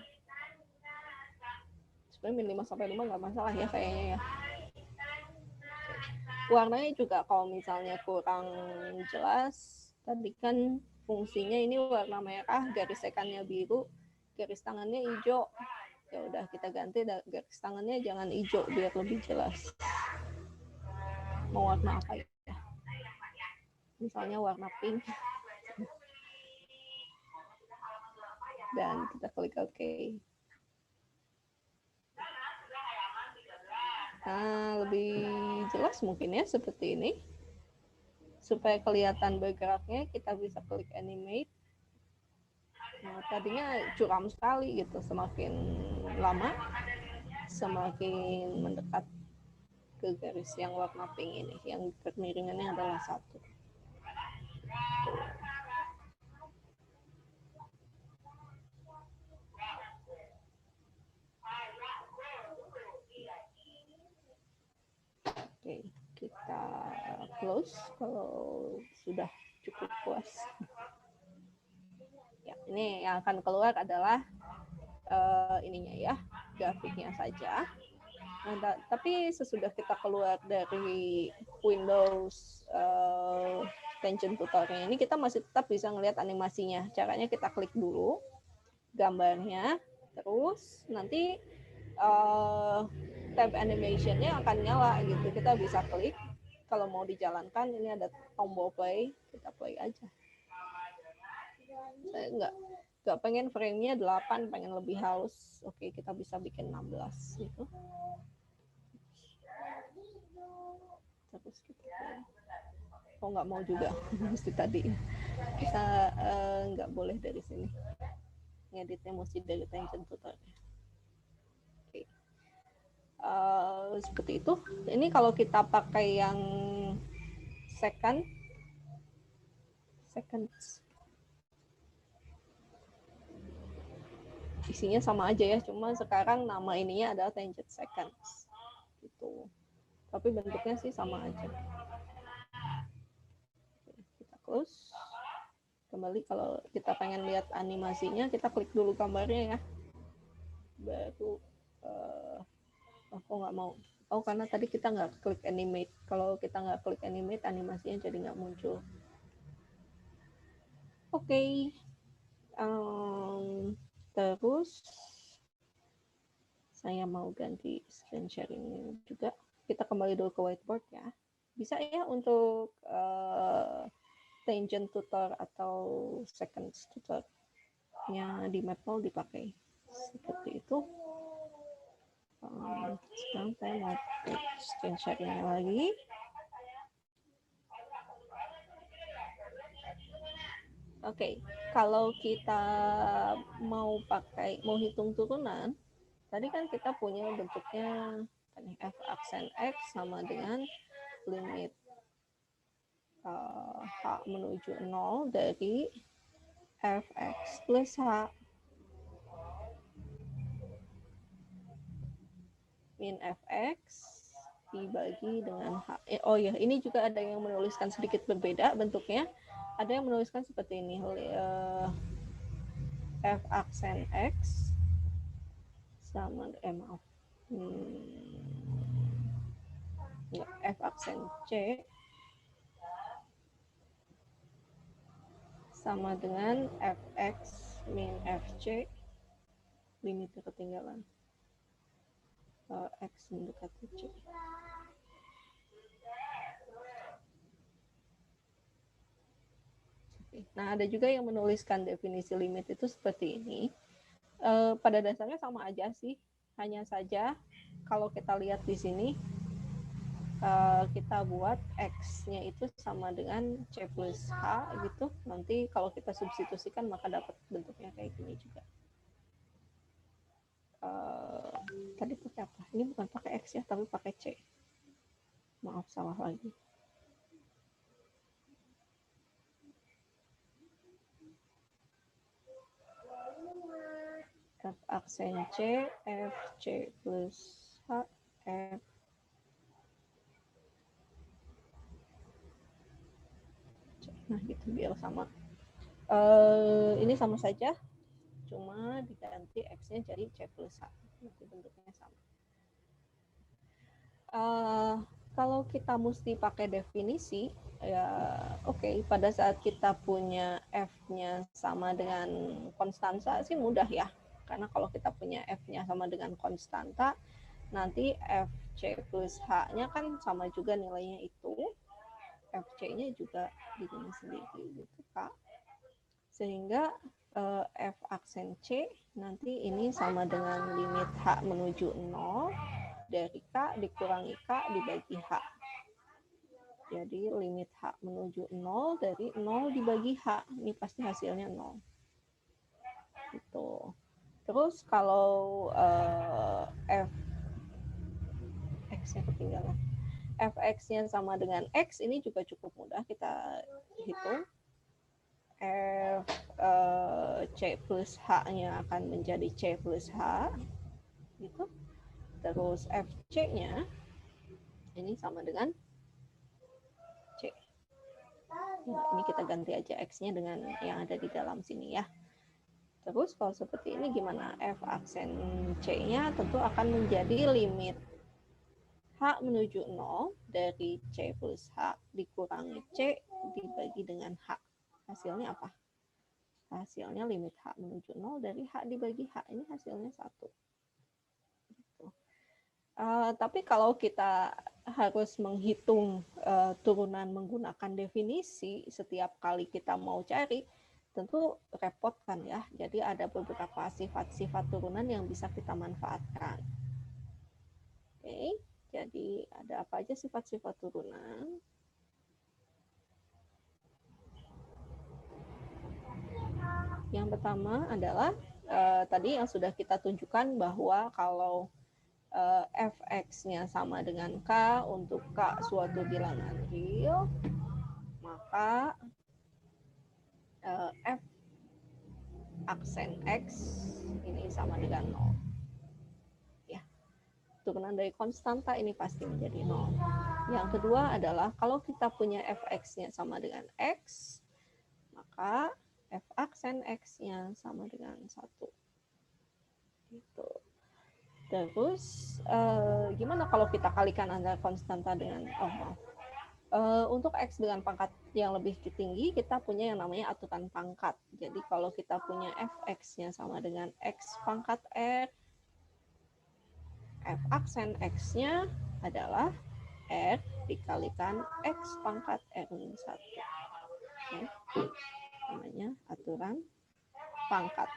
S1: Sebenarnya min 5 sampai 5 nggak masalah ya kayaknya ya. Warnanya juga kalau misalnya kurang jelas, tadi kan fungsinya ini warna merah, garis sekannya biru, garis tangannya hijau. Ya udah kita ganti garis tangannya jangan hijau biar lebih jelas. Mau warna apa ya? Misalnya warna pink. Dan kita klik OK. Nah, lebih jelas mungkin ya seperti ini. Supaya kelihatan bergeraknya, kita bisa klik animate. Nah, tadinya curam sekali gitu, semakin lama semakin mendekat ke garis yang warna pink ini, yang kemiringannya adalah 1. Oke, kita close kalau sudah cukup puas. Ya, ini yang akan keluar adalah ininya ya, grafiknya saja. Nah, tapi sesudah kita keluar dari Windows Tangent Tutornya ini, kita masih tetap bisa ngelihat animasinya. Caranya kita klik dulu gambarnya, terus nanti tab animation-nya akan nyala gitu. Kita bisa klik. Kalau mau dijalankan, ini ada tombol play, kita play aja. Saya nggak pengen frame-nya 8, pengen lebih halus. Oke, kita bisa bikin 16 gitu. Terus kita nggak mau juga mesti tadi kita nggak boleh dari sini, ngeditnya mesti dari Tangent Tutornya. Oke. Seperti itu. Ini kalau kita pakai yang seconds, isinya sama aja ya, cuma sekarang nama ininya adalah Tangent Seconds gitu, tapi bentuknya sih sama aja. Kita close. Kembali, kalau kita pengen lihat animasinya, kita klik dulu gambarnya ya, baru aku nggak mau. Karena tadi kita nggak klik animate. Kalau kita nggak klik animate, animasinya jadi nggak muncul. Oke. Terus saya mau ganti screen sharing juga. Kita kembali dulu ke whiteboard ya. Bisa ya untuk Tangent Tutor atau Seconds Tutor-nya di Maple dipakai. Seperti itu. Sekarang saya mau screen sharing lagi. Oke, kalau kita mau hitung turunan, tadi kan kita punya bentuknya f aksen x sama dengan limit h menuju 0 dari fx plus h min fx dibagi dengan h. Oh ya, ini juga ada yang menuliskan sedikit berbeda bentuknya. Ada yang menuliskan seperti ini, f aksen x sama f aksen c sama dengan fx min fc, limitnya ketinggalan, x mendekati c. Nah, ada juga yang menuliskan definisi limit itu seperti ini. Pada dasarnya sama aja sih, hanya saja kalau kita lihat di sini, kita buat x-nya itu sama dengan c plus h gitu. Nanti kalau kita substitusikan maka dapat bentuknya kayak gini juga. Tadi pakai apa? Ini bukan pakai x ya, tapi pakai c. Maaf, salah lagi. F aksen C, F C plus H, F C. Nah gitu biar sama. Ini sama saja, cuma diganti X-nya jadi C plus H. Nanti bentuknya sama. Kalau kita mesti pakai definisi, ya oke, pada saat kita punya F-nya sama dengan konstansa sih mudah ya. Karena kalau kita punya F-nya sama dengan konstanta, nanti FC plus H-nya kan sama juga nilainya itu. FC-nya juga begini sendiri gitu Kak. Sehingga F aksen C nanti ini sama dengan limit H menuju 0 dari K dikurangi K dibagi H. Jadi limit H menuju 0 dari 0 dibagi H. Ini pasti hasilnya 0. Gitu. Terus kalau F X-nya ketinggalan. Fx-nya sama dengan X, ini juga cukup mudah kita hitung. F C plus H-nya akan menjadi C plus H. Gitu. Terus Fc-nya ini sama dengan C. Nah, ini kita ganti aja X-nya dengan yang ada di dalam sini ya. Terus kalau seperti ini gimana? F aksen C-nya tentu akan menjadi limit H menuju 0 dari C plus H dikurangi C dibagi dengan H. Hasilnya apa? Hasilnya limit H menuju 0 dari H dibagi H. Ini hasilnya 1. Gitu. Tapi kalau kita harus menghitung turunan menggunakan definisi setiap kali kita mau cari, tentu repot kan ya. Jadi ada beberapa sifat-sifat turunan yang bisa kita manfaatkan. Oke, jadi ada apa aja sifat-sifat turunan? Yang pertama adalah tadi yang sudah kita tunjukkan bahwa kalau Fx-nya sama dengan K untuk K suatu bilangan real, maka F aksen X ini sama dengan 0. Ya, turunan dari konstanta ini pasti menjadi 0. Yang kedua adalah kalau kita punya Fx-nya sama dengan X, maka F aksen X-nya sama dengan 1. Gitu. Terus gimana kalau kita kalikan antara konstanta dengan untuk X dengan pangkat yang lebih tinggi, kita punya yang namanya aturan pangkat. Jadi kalau kita punya Fx-nya sama dengan X pangkat R, F aksen X-nya adalah R dikalikan X pangkat R-1. Oke. Namanya aturan pangkat.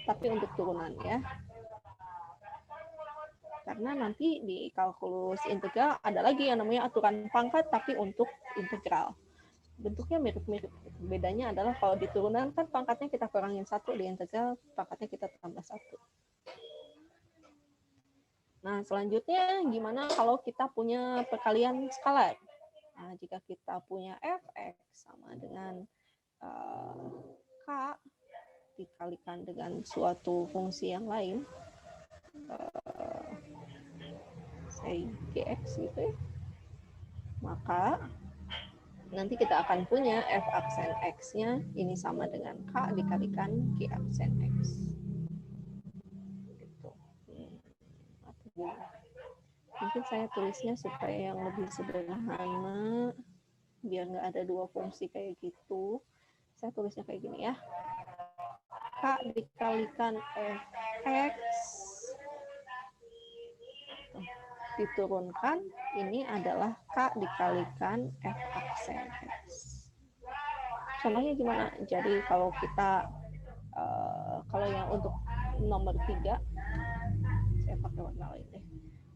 S1: Tapi untuk turunan ya. Karena nanti di kalkulus integral ada lagi yang namanya aturan pangkat tapi untuk integral. Bentuknya mirip-mirip. Bedanya adalah kalau di turunan kan pangkatnya kita kurangin 1, di integral pangkatnya kita tambah 1. Nah, selanjutnya gimana kalau kita punya perkalian skalar? Nah, jika kita punya Fx sama dengan K dikalikan dengan suatu fungsi yang lain, say Gx gitu ya, maka nanti kita akan punya F aksen X-nya ini sama dengan K dikalikan G aksen X. Gitu. Mungkin saya tulisnya supaya yang lebih sederhana, biar nggak ada dua fungsi kayak gitu. Saya tulisnya kayak gini ya. K dikalikan Fx diturunkan, ini adalah K dikalikan F aksen X. Contohnya gimana? Jadi kalau kita, kalau yang untuk nomor 3, saya pakai warna lain deh.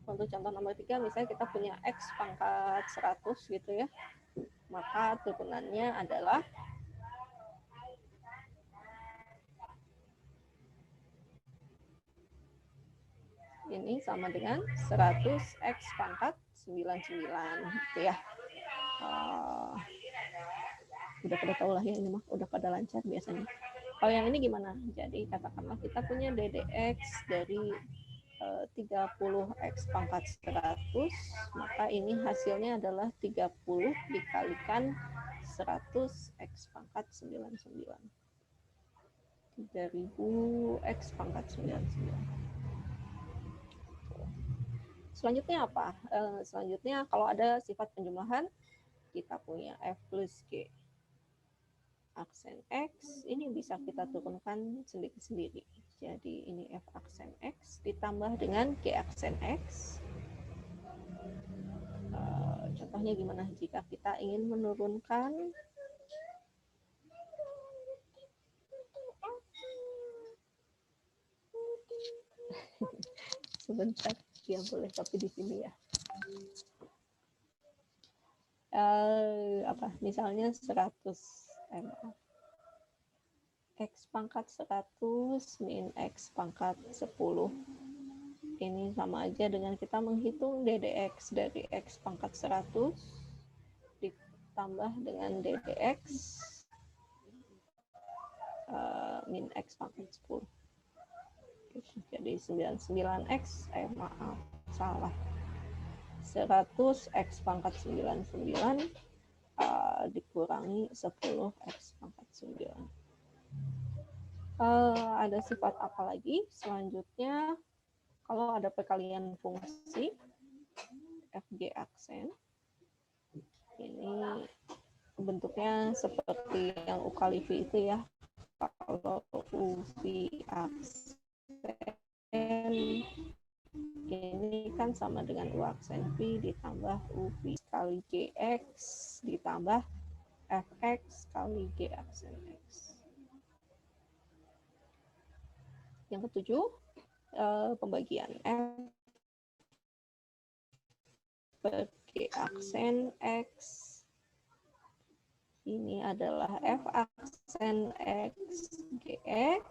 S1: Untuk contoh nomor 3, misalnya kita punya X pangkat 100 gitu ya, maka turunannya adalah ini sama dengan 100x pangkat 99 gitu ya. Udah pada tahu lah ya, ini mah udah pada lancar biasanya. Kalau yang ini gimana? Jadi katakanlah kita punya ddx dari 30x pangkat 100, maka ini hasilnya adalah 30 dikalikan 100x pangkat 99. 3000x pangkat 99. Selanjutnya apa? Selanjutnya kalau ada sifat penjumlahan, kita punya F plus G aksen X ini bisa kita turunkan sendiri-sendiri. Jadi ini F aksen X ditambah dengan G aksen X. Contohnya gimana jika kita ingin menurunkan sebentar, ya boleh tapi di sini ya. Misalnya 100 X pangkat 100 min X pangkat 10. Ini sama aja dengan kita menghitung DDX dari X pangkat 100 ditambah dengan DDX min X pangkat 10. Jadi 99X, maaf, salah. 100 X pangkat 99 dikurangi 10 X pangkat 9. Ada sifat apa lagi? Selanjutnya, kalau ada perkalian fungsi FG aksen, ini bentuknya seperti yang ukalivi itu ya. Kalau UV aksen ini kan sama dengan U aksen V ditambah UV kali GX ditambah FX kali G aksen X. Yang ketujuh, pembagian F per G aksen X. Ini adalah F aksen X GX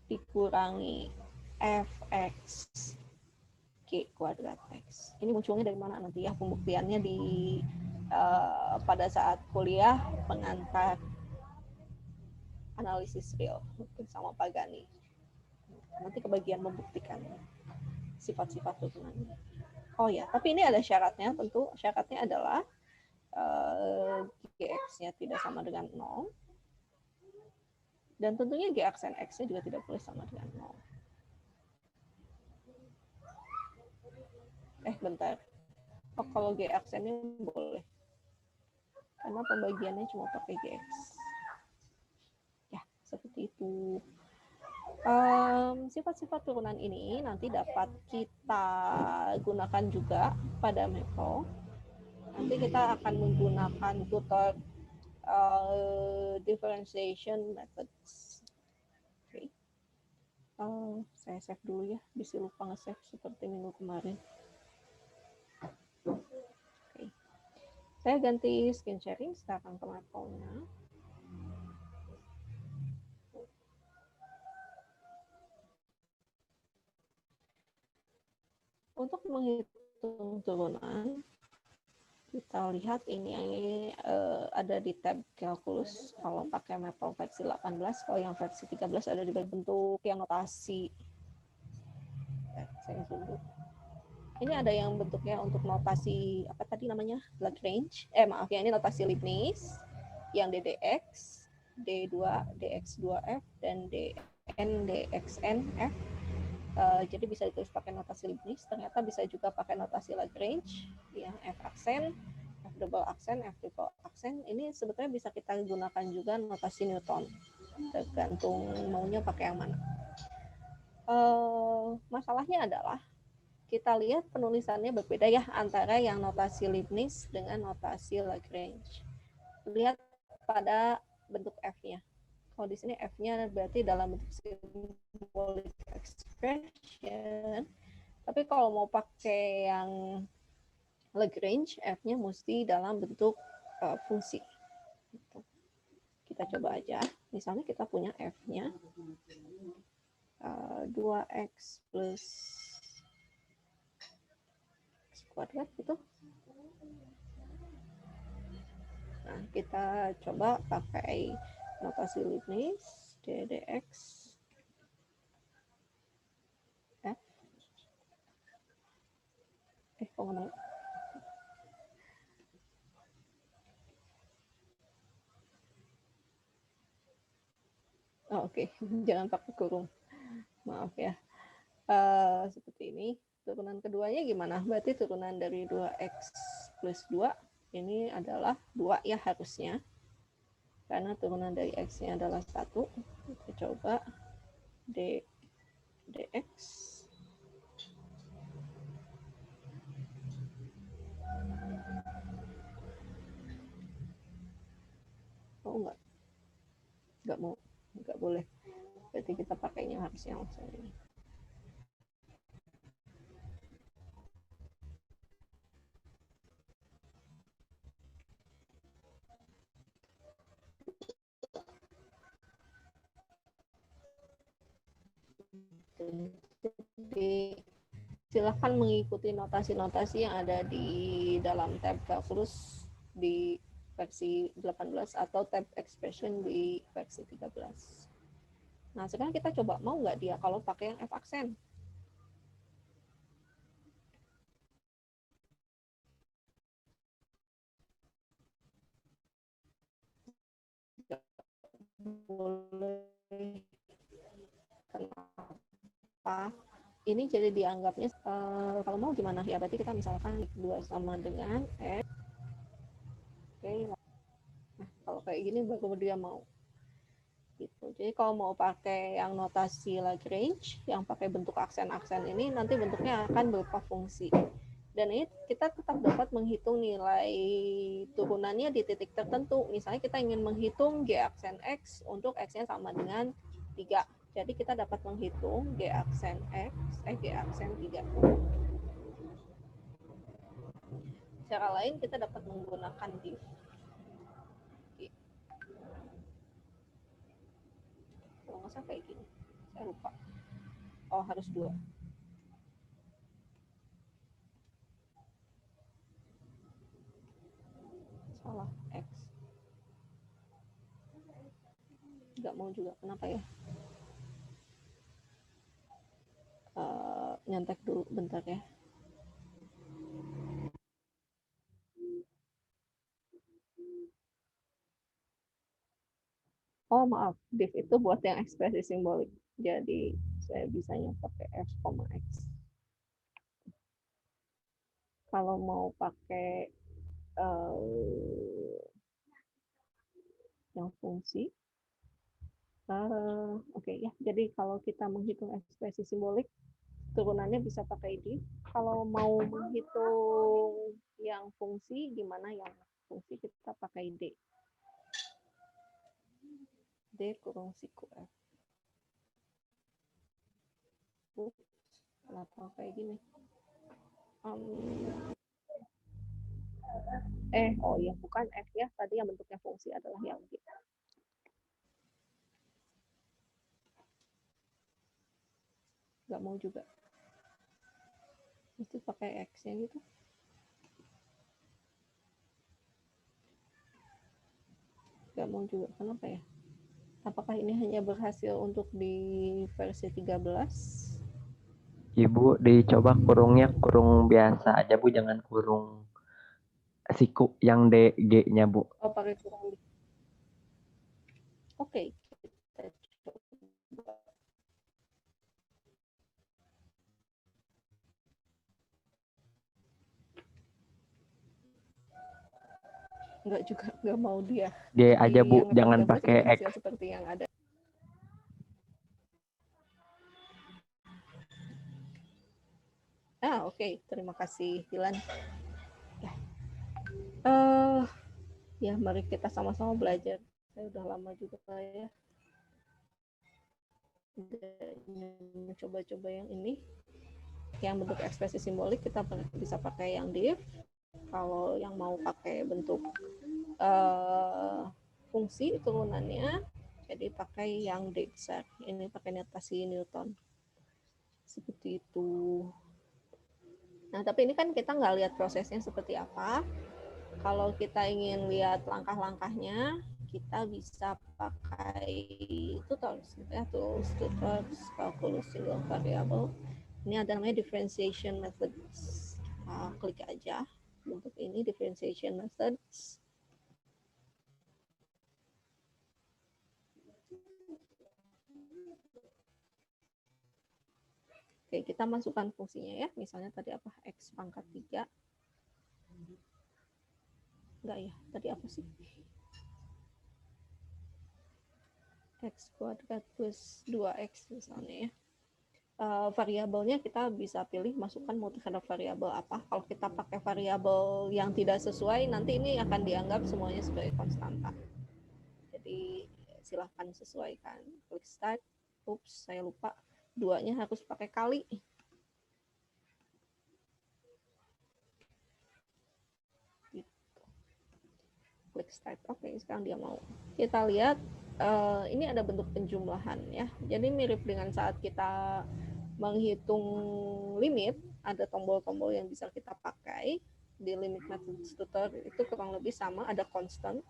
S1: dikurangi Fx G kuadrat X. Ini munculnya dari mana nanti ya, pembuktiannya di pada saat kuliah pengantar analisis real bersama Pak Gani. Nanti kebagian membuktikan sifat-sifat turunan. Oh ya, tapi ini ada syaratnya, tentu syaratnya adalah Gx-nya tidak sama dengan 0. Dan tentunya G aksen X-nya juga tidak boleh sama dengan 0. Bentar. Oh, kalau G aksennya boleh. Karena pembagiannya cuma pakai Gx. Ya, seperti itu. Sifat-sifat turunan ini nanti dapat kita gunakan juga pada Maple. Nanti kita akan menggunakan Goodhart differentiation methods. Oke. Saya save dulu ya, bisa lupa nge-save seperti minggu kemarin. Oke. Saya ganti screen sharing sekarang ke Maple-nya. Untuk menghitung turunan, kita lihat ini ada di tab calculus kalau pakai Maple versi 18, kalau yang versi 13 ada di bentuk yang notasi. Saya zoom dulu. Ini ada yang bentuknya untuk notasi apa tadi namanya? Lagrange. Maaf ya, ini notasi Leibniz yang DDX, D2, DX2F dan DN, DXNF. Jadi bisa ditulis pakai notasi Leibniz, ternyata bisa juga pakai notasi Lagrange yang F aksen, F double aksen, F triple aksen. Ini sebetulnya bisa kita gunakan juga notasi Newton, tergantung maunya pakai yang mana. Masalahnya adalah kita lihat penulisannya berbeda ya antara yang notasi Leibniz dengan notasi Lagrange. Lihat pada bentuk F-nya. Kalau di sini F-nya berarti dalam bentuk symbolic expression. Tapi kalau mau pakai yang Lagrange, F-nya mesti dalam bentuk fungsi. Kita coba aja. Misalnya kita punya F-nya 2x plus x kuadrat gitu. Nah, kita coba pakai notasi Leibniz, DDX, F. Kok nggak mau? Oh, oke. Jangan pakai kurung. Maaf ya. Seperti ini. Turunan keduanya gimana? Berarti turunan dari 2x plus 2 ini adalah 2 ya harusnya. karena turunan dari X-nya adalah 1. Kita coba dx. Oh enggak mau, enggak boleh. Berarti kita pakainya harus yang langsung ini. Jadi silahkan mengikuti notasi-notasi yang ada di dalam tab kalkulus di versi 18 atau tab expression di versi 13. Nah, sekarang kita coba mau nggak dia kalau pakai yang F aksen. Boleh. Kenapa? Ini jadi dianggapnya kalau mau gimana ya, berarti kita misalkan 2 sama dengan X. Oke. Nah, kalau kayak gini baru dia mau. Gitu. Jadi kalau mau pakai yang notasi Lagrange, yang pakai bentuk aksen-aksen ini, nanti bentuknya akan berupa fungsi. Dan ini kita tetap dapat menghitung nilai turunannya di titik tertentu. Misalnya kita ingin menghitung G aksen X untuk X-nya sama dengan 3. Jadi kita dapat menghitung G aksen X, G aksen 3. Cara lain kita dapat menggunakan div. Kalau nggak salah kayak gini. Saya lupa. Oh, harus 2. Salah, X. Nggak mau juga, kenapa ya? Nyantek dulu bentar ya. Oh maaf, div itu buat yang ekspresi simbolik. Jadi saya bisanya pakai F, X. Kalau mau pakai yang fungsi, oke ya. Jadi kalau kita menghitung ekspresi simbolik, turunannya bisa pakai div. Kalau mau menghitung yang fungsi, gimana yang fungsi kita pakai D. D kurung siku F. Kenapa kayak gini? Oh iya, bukan F ya. Tadi yang bentuknya fungsi adalah yang G. Nggak mau juga. Itu pakai X-nya gitu. Nggak mau juga. Kenapa ya? Apakah ini hanya berhasil untuk di versi 13?
S3: Ibu dicoba kurungnya kurung biasa aja Bu, jangan kurung siku yang DG-nya Bu.
S1: Oh, pakai kurung. Oke, kita coba. Enggak juga, enggak mau dia.
S3: D aja Bu, jangan pakai X.
S1: Seperti yang ada. Oke. Terima kasih, Dilan. Ya, mari kita sama-sama belajar. Saya udah lama juga ya. Mencoba-coba yang ini. Yang bentuk ekspresi simbolik kita bisa pakai yang div. Kalau yang mau pakai bentuk fungsi turunannya, jadi pakai yang D besar. Ini pakai notasi Newton. Seperti itu. Nah, tapi ini kan kita nggak lihat prosesnya seperti apa. Kalau kita ingin lihat langkah-langkahnya, kita bisa pakai tutors, ya, tools, tutors, calculus single variable. Ini ada namanya differentiation methods. Klik aja untuk ini differentiation methods. Oke, kita masukkan fungsinya ya. Misalnya tadi apa? X pangkat 3. Enggak ya, tadi apa sih? X kuadrat plus 2X misalnya ya. Variabelnya kita bisa pilih masukkan mau terhadap variabel apa. Kalau kita pakai variabel yang tidak sesuai, nanti ini akan dianggap semuanya sebagai konstanta. Jadi silahkan sesuaikan. Klik start. Oops, saya lupa. 2-nya harus pakai kali. Klik start. Oke, sekarang dia mau. Kita lihat ini ada bentuk penjumlahan ya. Jadi mirip dengan saat kita menghitung limit, ada tombol-tombol yang bisa kita pakai di limit method tutor itu kurang lebih sama, ada constant.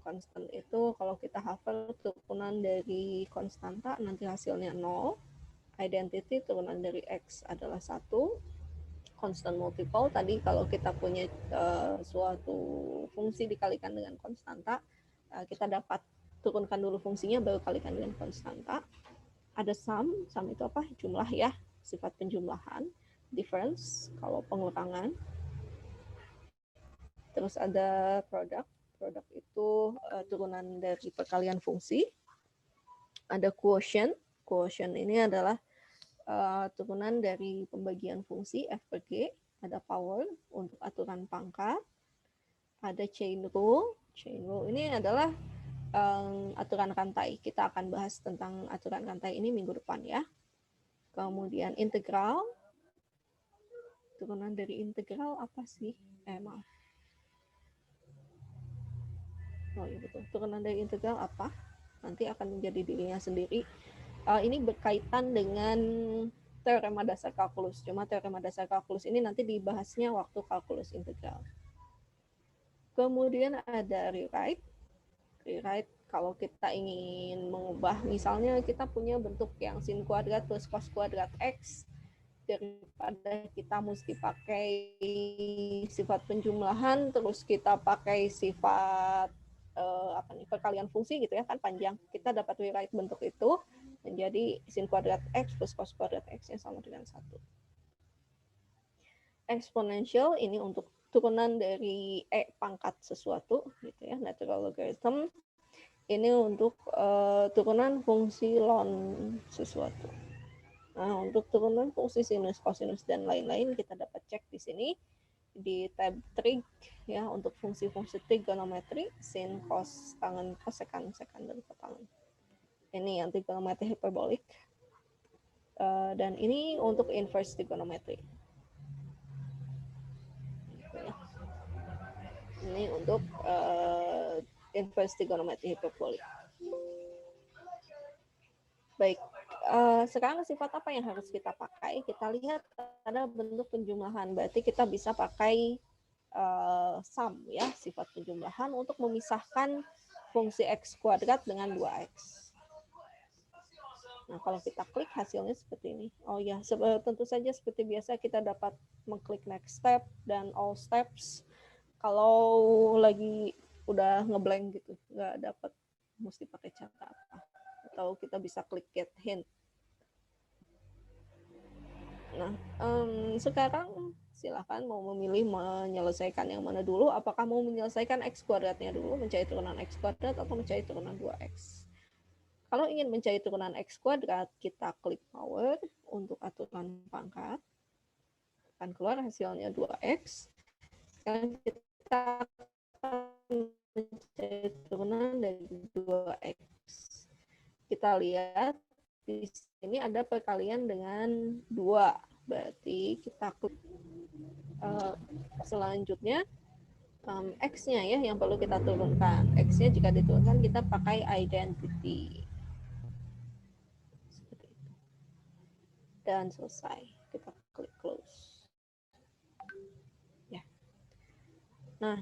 S1: Constant itu kalau kita hafal turunan dari konstanta nanti hasilnya 0. Identity turunan dari X adalah 1. Constant multiple tadi kalau kita punya suatu fungsi dikalikan dengan konstanta, kita dapat turunkan dulu fungsinya baru kalikan dengan konstanta. Ada sum itu apa? Jumlah ya, sifat penjumlahan. Difference kalau pengurangan. Terus ada product itu turunan dari perkalian fungsi. Ada quotient ini adalah turunan dari pembagian fungsi F per G. Ada power untuk aturan pangkat. Ada chain rule ini adalah aturan rantai. Kita akan bahas tentang aturan rantai ini minggu depan ya. Kemudian integral. Turunan dari integral apa sih? Maaf. Oh iya betul. Turunan dari integral apa? Nanti akan menjadi dirinya sendiri. Ini berkaitan dengan teorema dasar kalkulus. Cuma teorema dasar kalkulus ini nanti dibahasnya waktu kalkulus integral. Kemudian ada rewrite. Rewrite kalau kita ingin mengubah, misalnya kita punya bentuk yang sin kuadrat plus cos kuadrat X, daripada kita mesti pakai sifat penjumlahan, terus kita pakai sifat perkalian fungsi gitu ya, kan panjang. Kita dapat rewrite bentuk itu menjadi sin kuadrat X plus cos kuadrat X yang sama dengan 1. Exponential ini untuk turunan dari pangkat sesuatu gitu ya, natural logarithm. Ini untuk turunan fungsi ln sesuatu. Nah, untuk turunan fungsi sinus, kosinus dan lain-lain kita dapat cek di sini di tab trig ya, untuk fungsi-fungsi trigonometri, sin, cos, tangen, kosekan, sekan dan kotangen. Ini yang trigonometri hiperbolik. Dan ini untuk inverse trigonometri. Ini untuk inverse trigonometri hiperbolik. Baik, sekarang sifat apa yang harus kita pakai? Kita lihat ada bentuk penjumlahan, berarti kita bisa pakai sum ya, sifat penjumlahan untuk memisahkan fungsi X kuadrat dengan 2X. Nah, kalau kita klik hasilnya seperti ini. Oh ya, tentu saja seperti biasa kita dapat mengklik next step dan all steps. Kalau lagi udah ngeblank gitu, nggak dapat, mesti pakai cara apa. Atau kita bisa klik get hint. Nah, sekarang silakan mau memilih menyelesaikan yang mana dulu. Apakah mau menyelesaikan X kuadratnya dulu, mencari turunan X kuadrat, atau mencari turunan 2X? Kalau ingin mencari turunan X kuadrat, kita klik power untuk aturan pangkat. Akan keluar hasilnya 2X. Sekarang kita akan mencari turunan dari 2X. Kita lihat di sini ada perkalian dengan 2. Berarti kita klik selanjutnya X-nya ya yang perlu kita turunkan. X-nya jika diturunkan kita pakai identity. Seperti itu. Dan selesai. Kita klik close. Ya. Nah,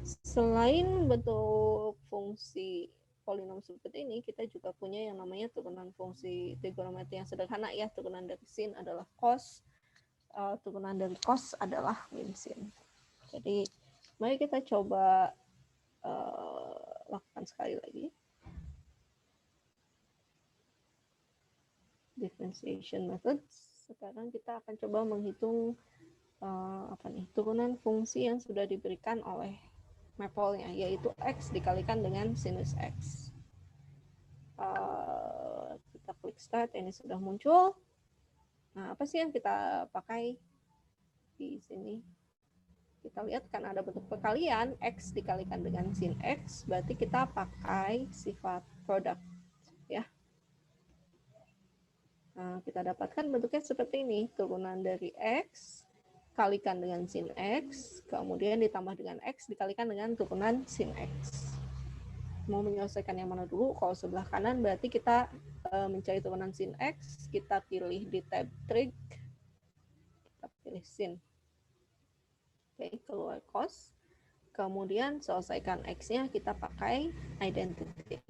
S1: selain bentuk fungsi polinom seperti ini, kita juga punya yang namanya turunan fungsi trigonometri yang sederhana ya. Turunan dari sin adalah cos, turunan dari cos adalah min sin. Jadi mari kita coba lakukan sekali lagi. Differentiation method. Sekarang kita akan coba menghitung turunan fungsi yang sudah diberikan oleh mapelnya, yaitu X dikalikan dengan sinus X. Kita klik start, ini sudah muncul. Nah, apa sih yang kita pakai di sini? Kita lihat kan ada bentuk perkalian, X dikalikan dengan sin X, berarti kita pakai sifat produk. Ya. Nah, kita dapatkan bentuknya seperti ini, turunan dari X, kalikan dengan sin X, kemudian ditambah dengan X, dikalikan dengan turunan sin X. Mau menyelesaikan yang mana dulu? Kalau sebelah kanan berarti kita mencari turunan sin X, kita pilih di tab trig, kita pilih sin. Oke, keluar cost. Kemudian selesaikan X-nya kita pakai identity.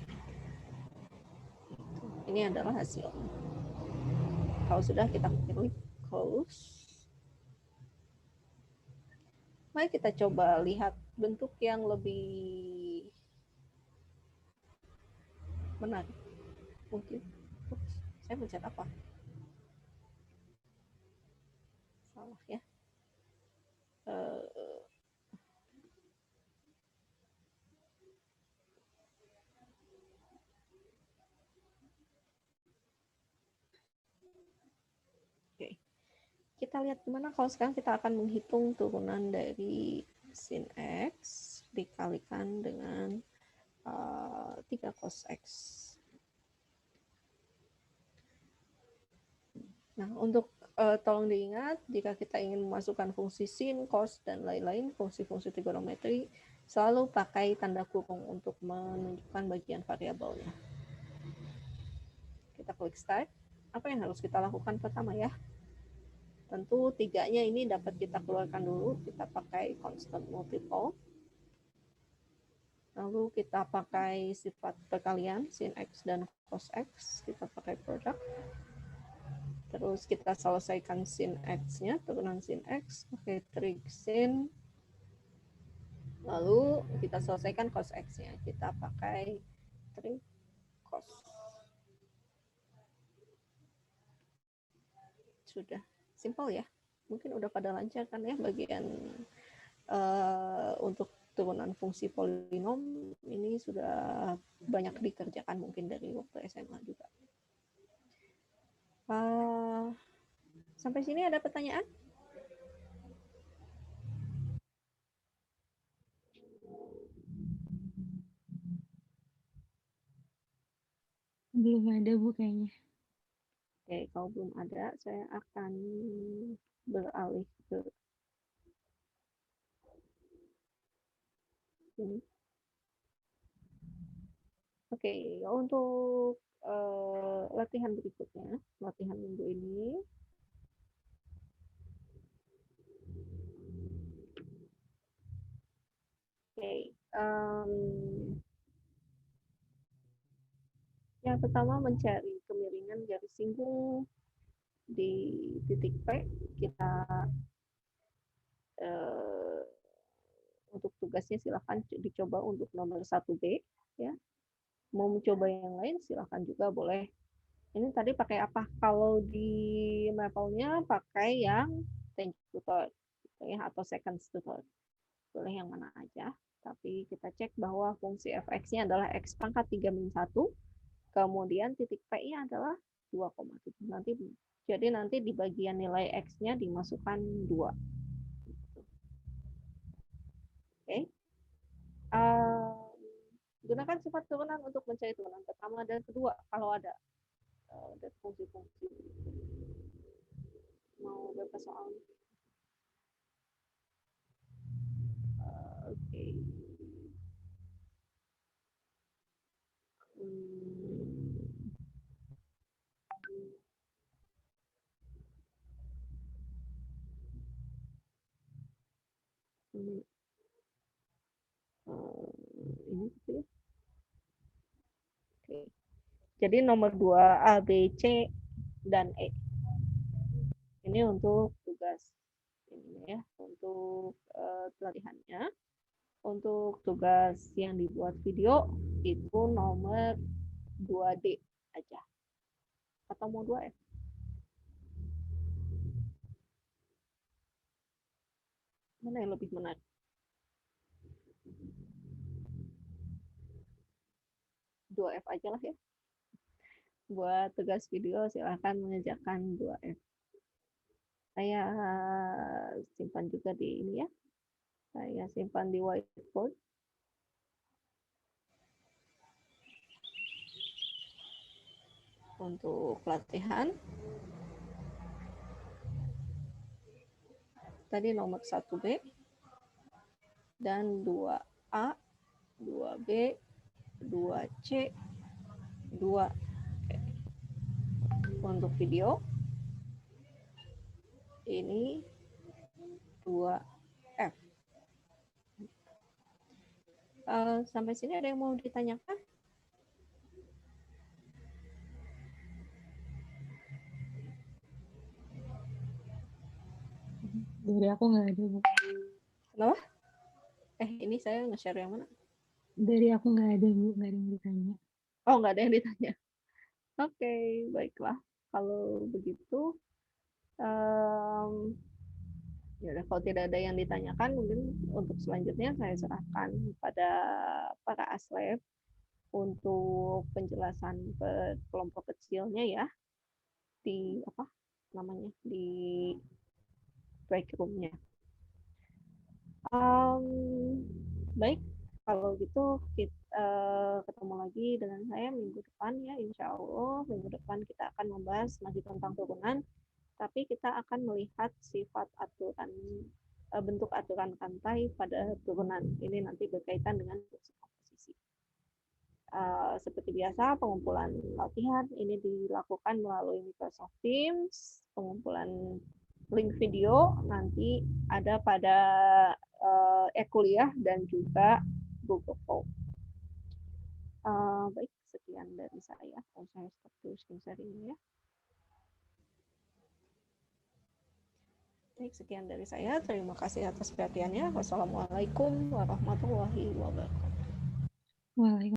S1: Ini adalah hasil. Kalau sudah kita pilih close. Mari kita coba lihat bentuk yang lebih menarik. Mungkin. Ups, saya mencet apa? Salah ya. Oke. Kita lihat gimana kalau sekarang kita akan menghitung turunan dari sin X dikalikan dengan 3 cos X. Nah, untuk tolong diingat, jika kita ingin memasukkan fungsi sin, cos, dan lain-lain, fungsi-fungsi trigonometri, selalu pakai tanda kurung untuk menunjukkan bagian variabelnya. Kita klik start. Apa yang harus kita lakukan pertama ya? Tentu tiganya ini dapat kita keluarkan dulu. Kita pakai constant multiple. Lalu kita pakai sifat perkalian, sin X dan cos X. Kita pakai produk. Terus kita selesaikan sin X-nya, turunan sin X, pakai trig sin. Lalu kita selesaikan cos X-nya, kita pakai trig cos. Sudah, simple ya. Mungkin udah pada lancar kan ya bagian untuk turunan fungsi polinom ini sudah banyak dikerjakan mungkin dari waktu SMA juga. Sampai sini ada pertanyaan?
S2: Belum ada Bu kayaknya.
S1: Oke, kalau belum ada, saya akan beralih ke sini. Oke, untuk latihan berikutnya, latihan minggu ini, yang pertama mencari kemiringan garis singgung di titik P. Kita untuk tugasnya silahkan dicoba untuk nomor 1B ya. Mau mencoba yang lain silahkan juga boleh. Ini tadi pakai apa? Kalau di Maple-nya pakai yang tangent to third ya, atau second to third. Boleh yang mana aja. Tapi kita cek bahwa fungsi fx-nya adalah x pangkat 3-1, kemudian titik p-nya adalah 2,7. Jadi nanti di bagian nilai x-nya dimasukkan 2. Oke. Gunakan sifat turunan untuk mencari turunan pertama dan kedua kalau ada fungsi-fungsi. Mau berapa soal? Oke. Ini gitu ya. Oke. Jadi nomor 2 A, B, C, dan E. Ini untuk tugas ini ya, untuk pelatihannya. Untuk tugas yang dibuat video itu nomor 2D aja. Atau mau 2F? Mana yang lebih menarik? 2F aja lah ya. buat tugas video silahkan mengerjakan 2F. Saya simpan juga di ini ya. Saya simpan di whiteboard. Untuk latihan. Tadi nomor 1B dan 2A, 2B, 2C, 2 untuk video. Ini 2F. Sampai sini ada yang mau ditanyakan?
S2: Dari aku nggak ada, Bu.
S1: Kenapa? Ini saya nge-share yang mana?
S2: Dari aku nggak ada, Bu. Nggak ada yang ditanya.
S1: Oh, nggak ada yang ditanya. Oke, baiklah. Kalau begitu, ya udah, kalau tidak ada yang ditanyakan, mungkin untuk selanjutnya saya serahkan pada para aslep untuk penjelasan kelompok kecilnya ya di apa namanya di break room-nya. Baik, kalau gitu kita ketemu lagi dengan saya minggu depan ya, insya Allah minggu depan kita akan membahas lagi tentang turunan, tapi kita akan melihat sifat aturan bentuk aturan kantai pada turunan. Ini nanti berkaitan dengan fungsi komposisi. Seperti biasa, pengumpulan latihan ini dilakukan melalui Microsoft Teams. Pengumpulan link video nanti ada pada e-kuliah dan juga Google Form. Baik, sekian dari saya. Saya stop dulu screen sharing ya. Baik, sekian dari saya. Terima kasih atas perhatiannya. Wassalamualaikum warahmatullahi wabarakatuh.
S2: Waalaikumsalam.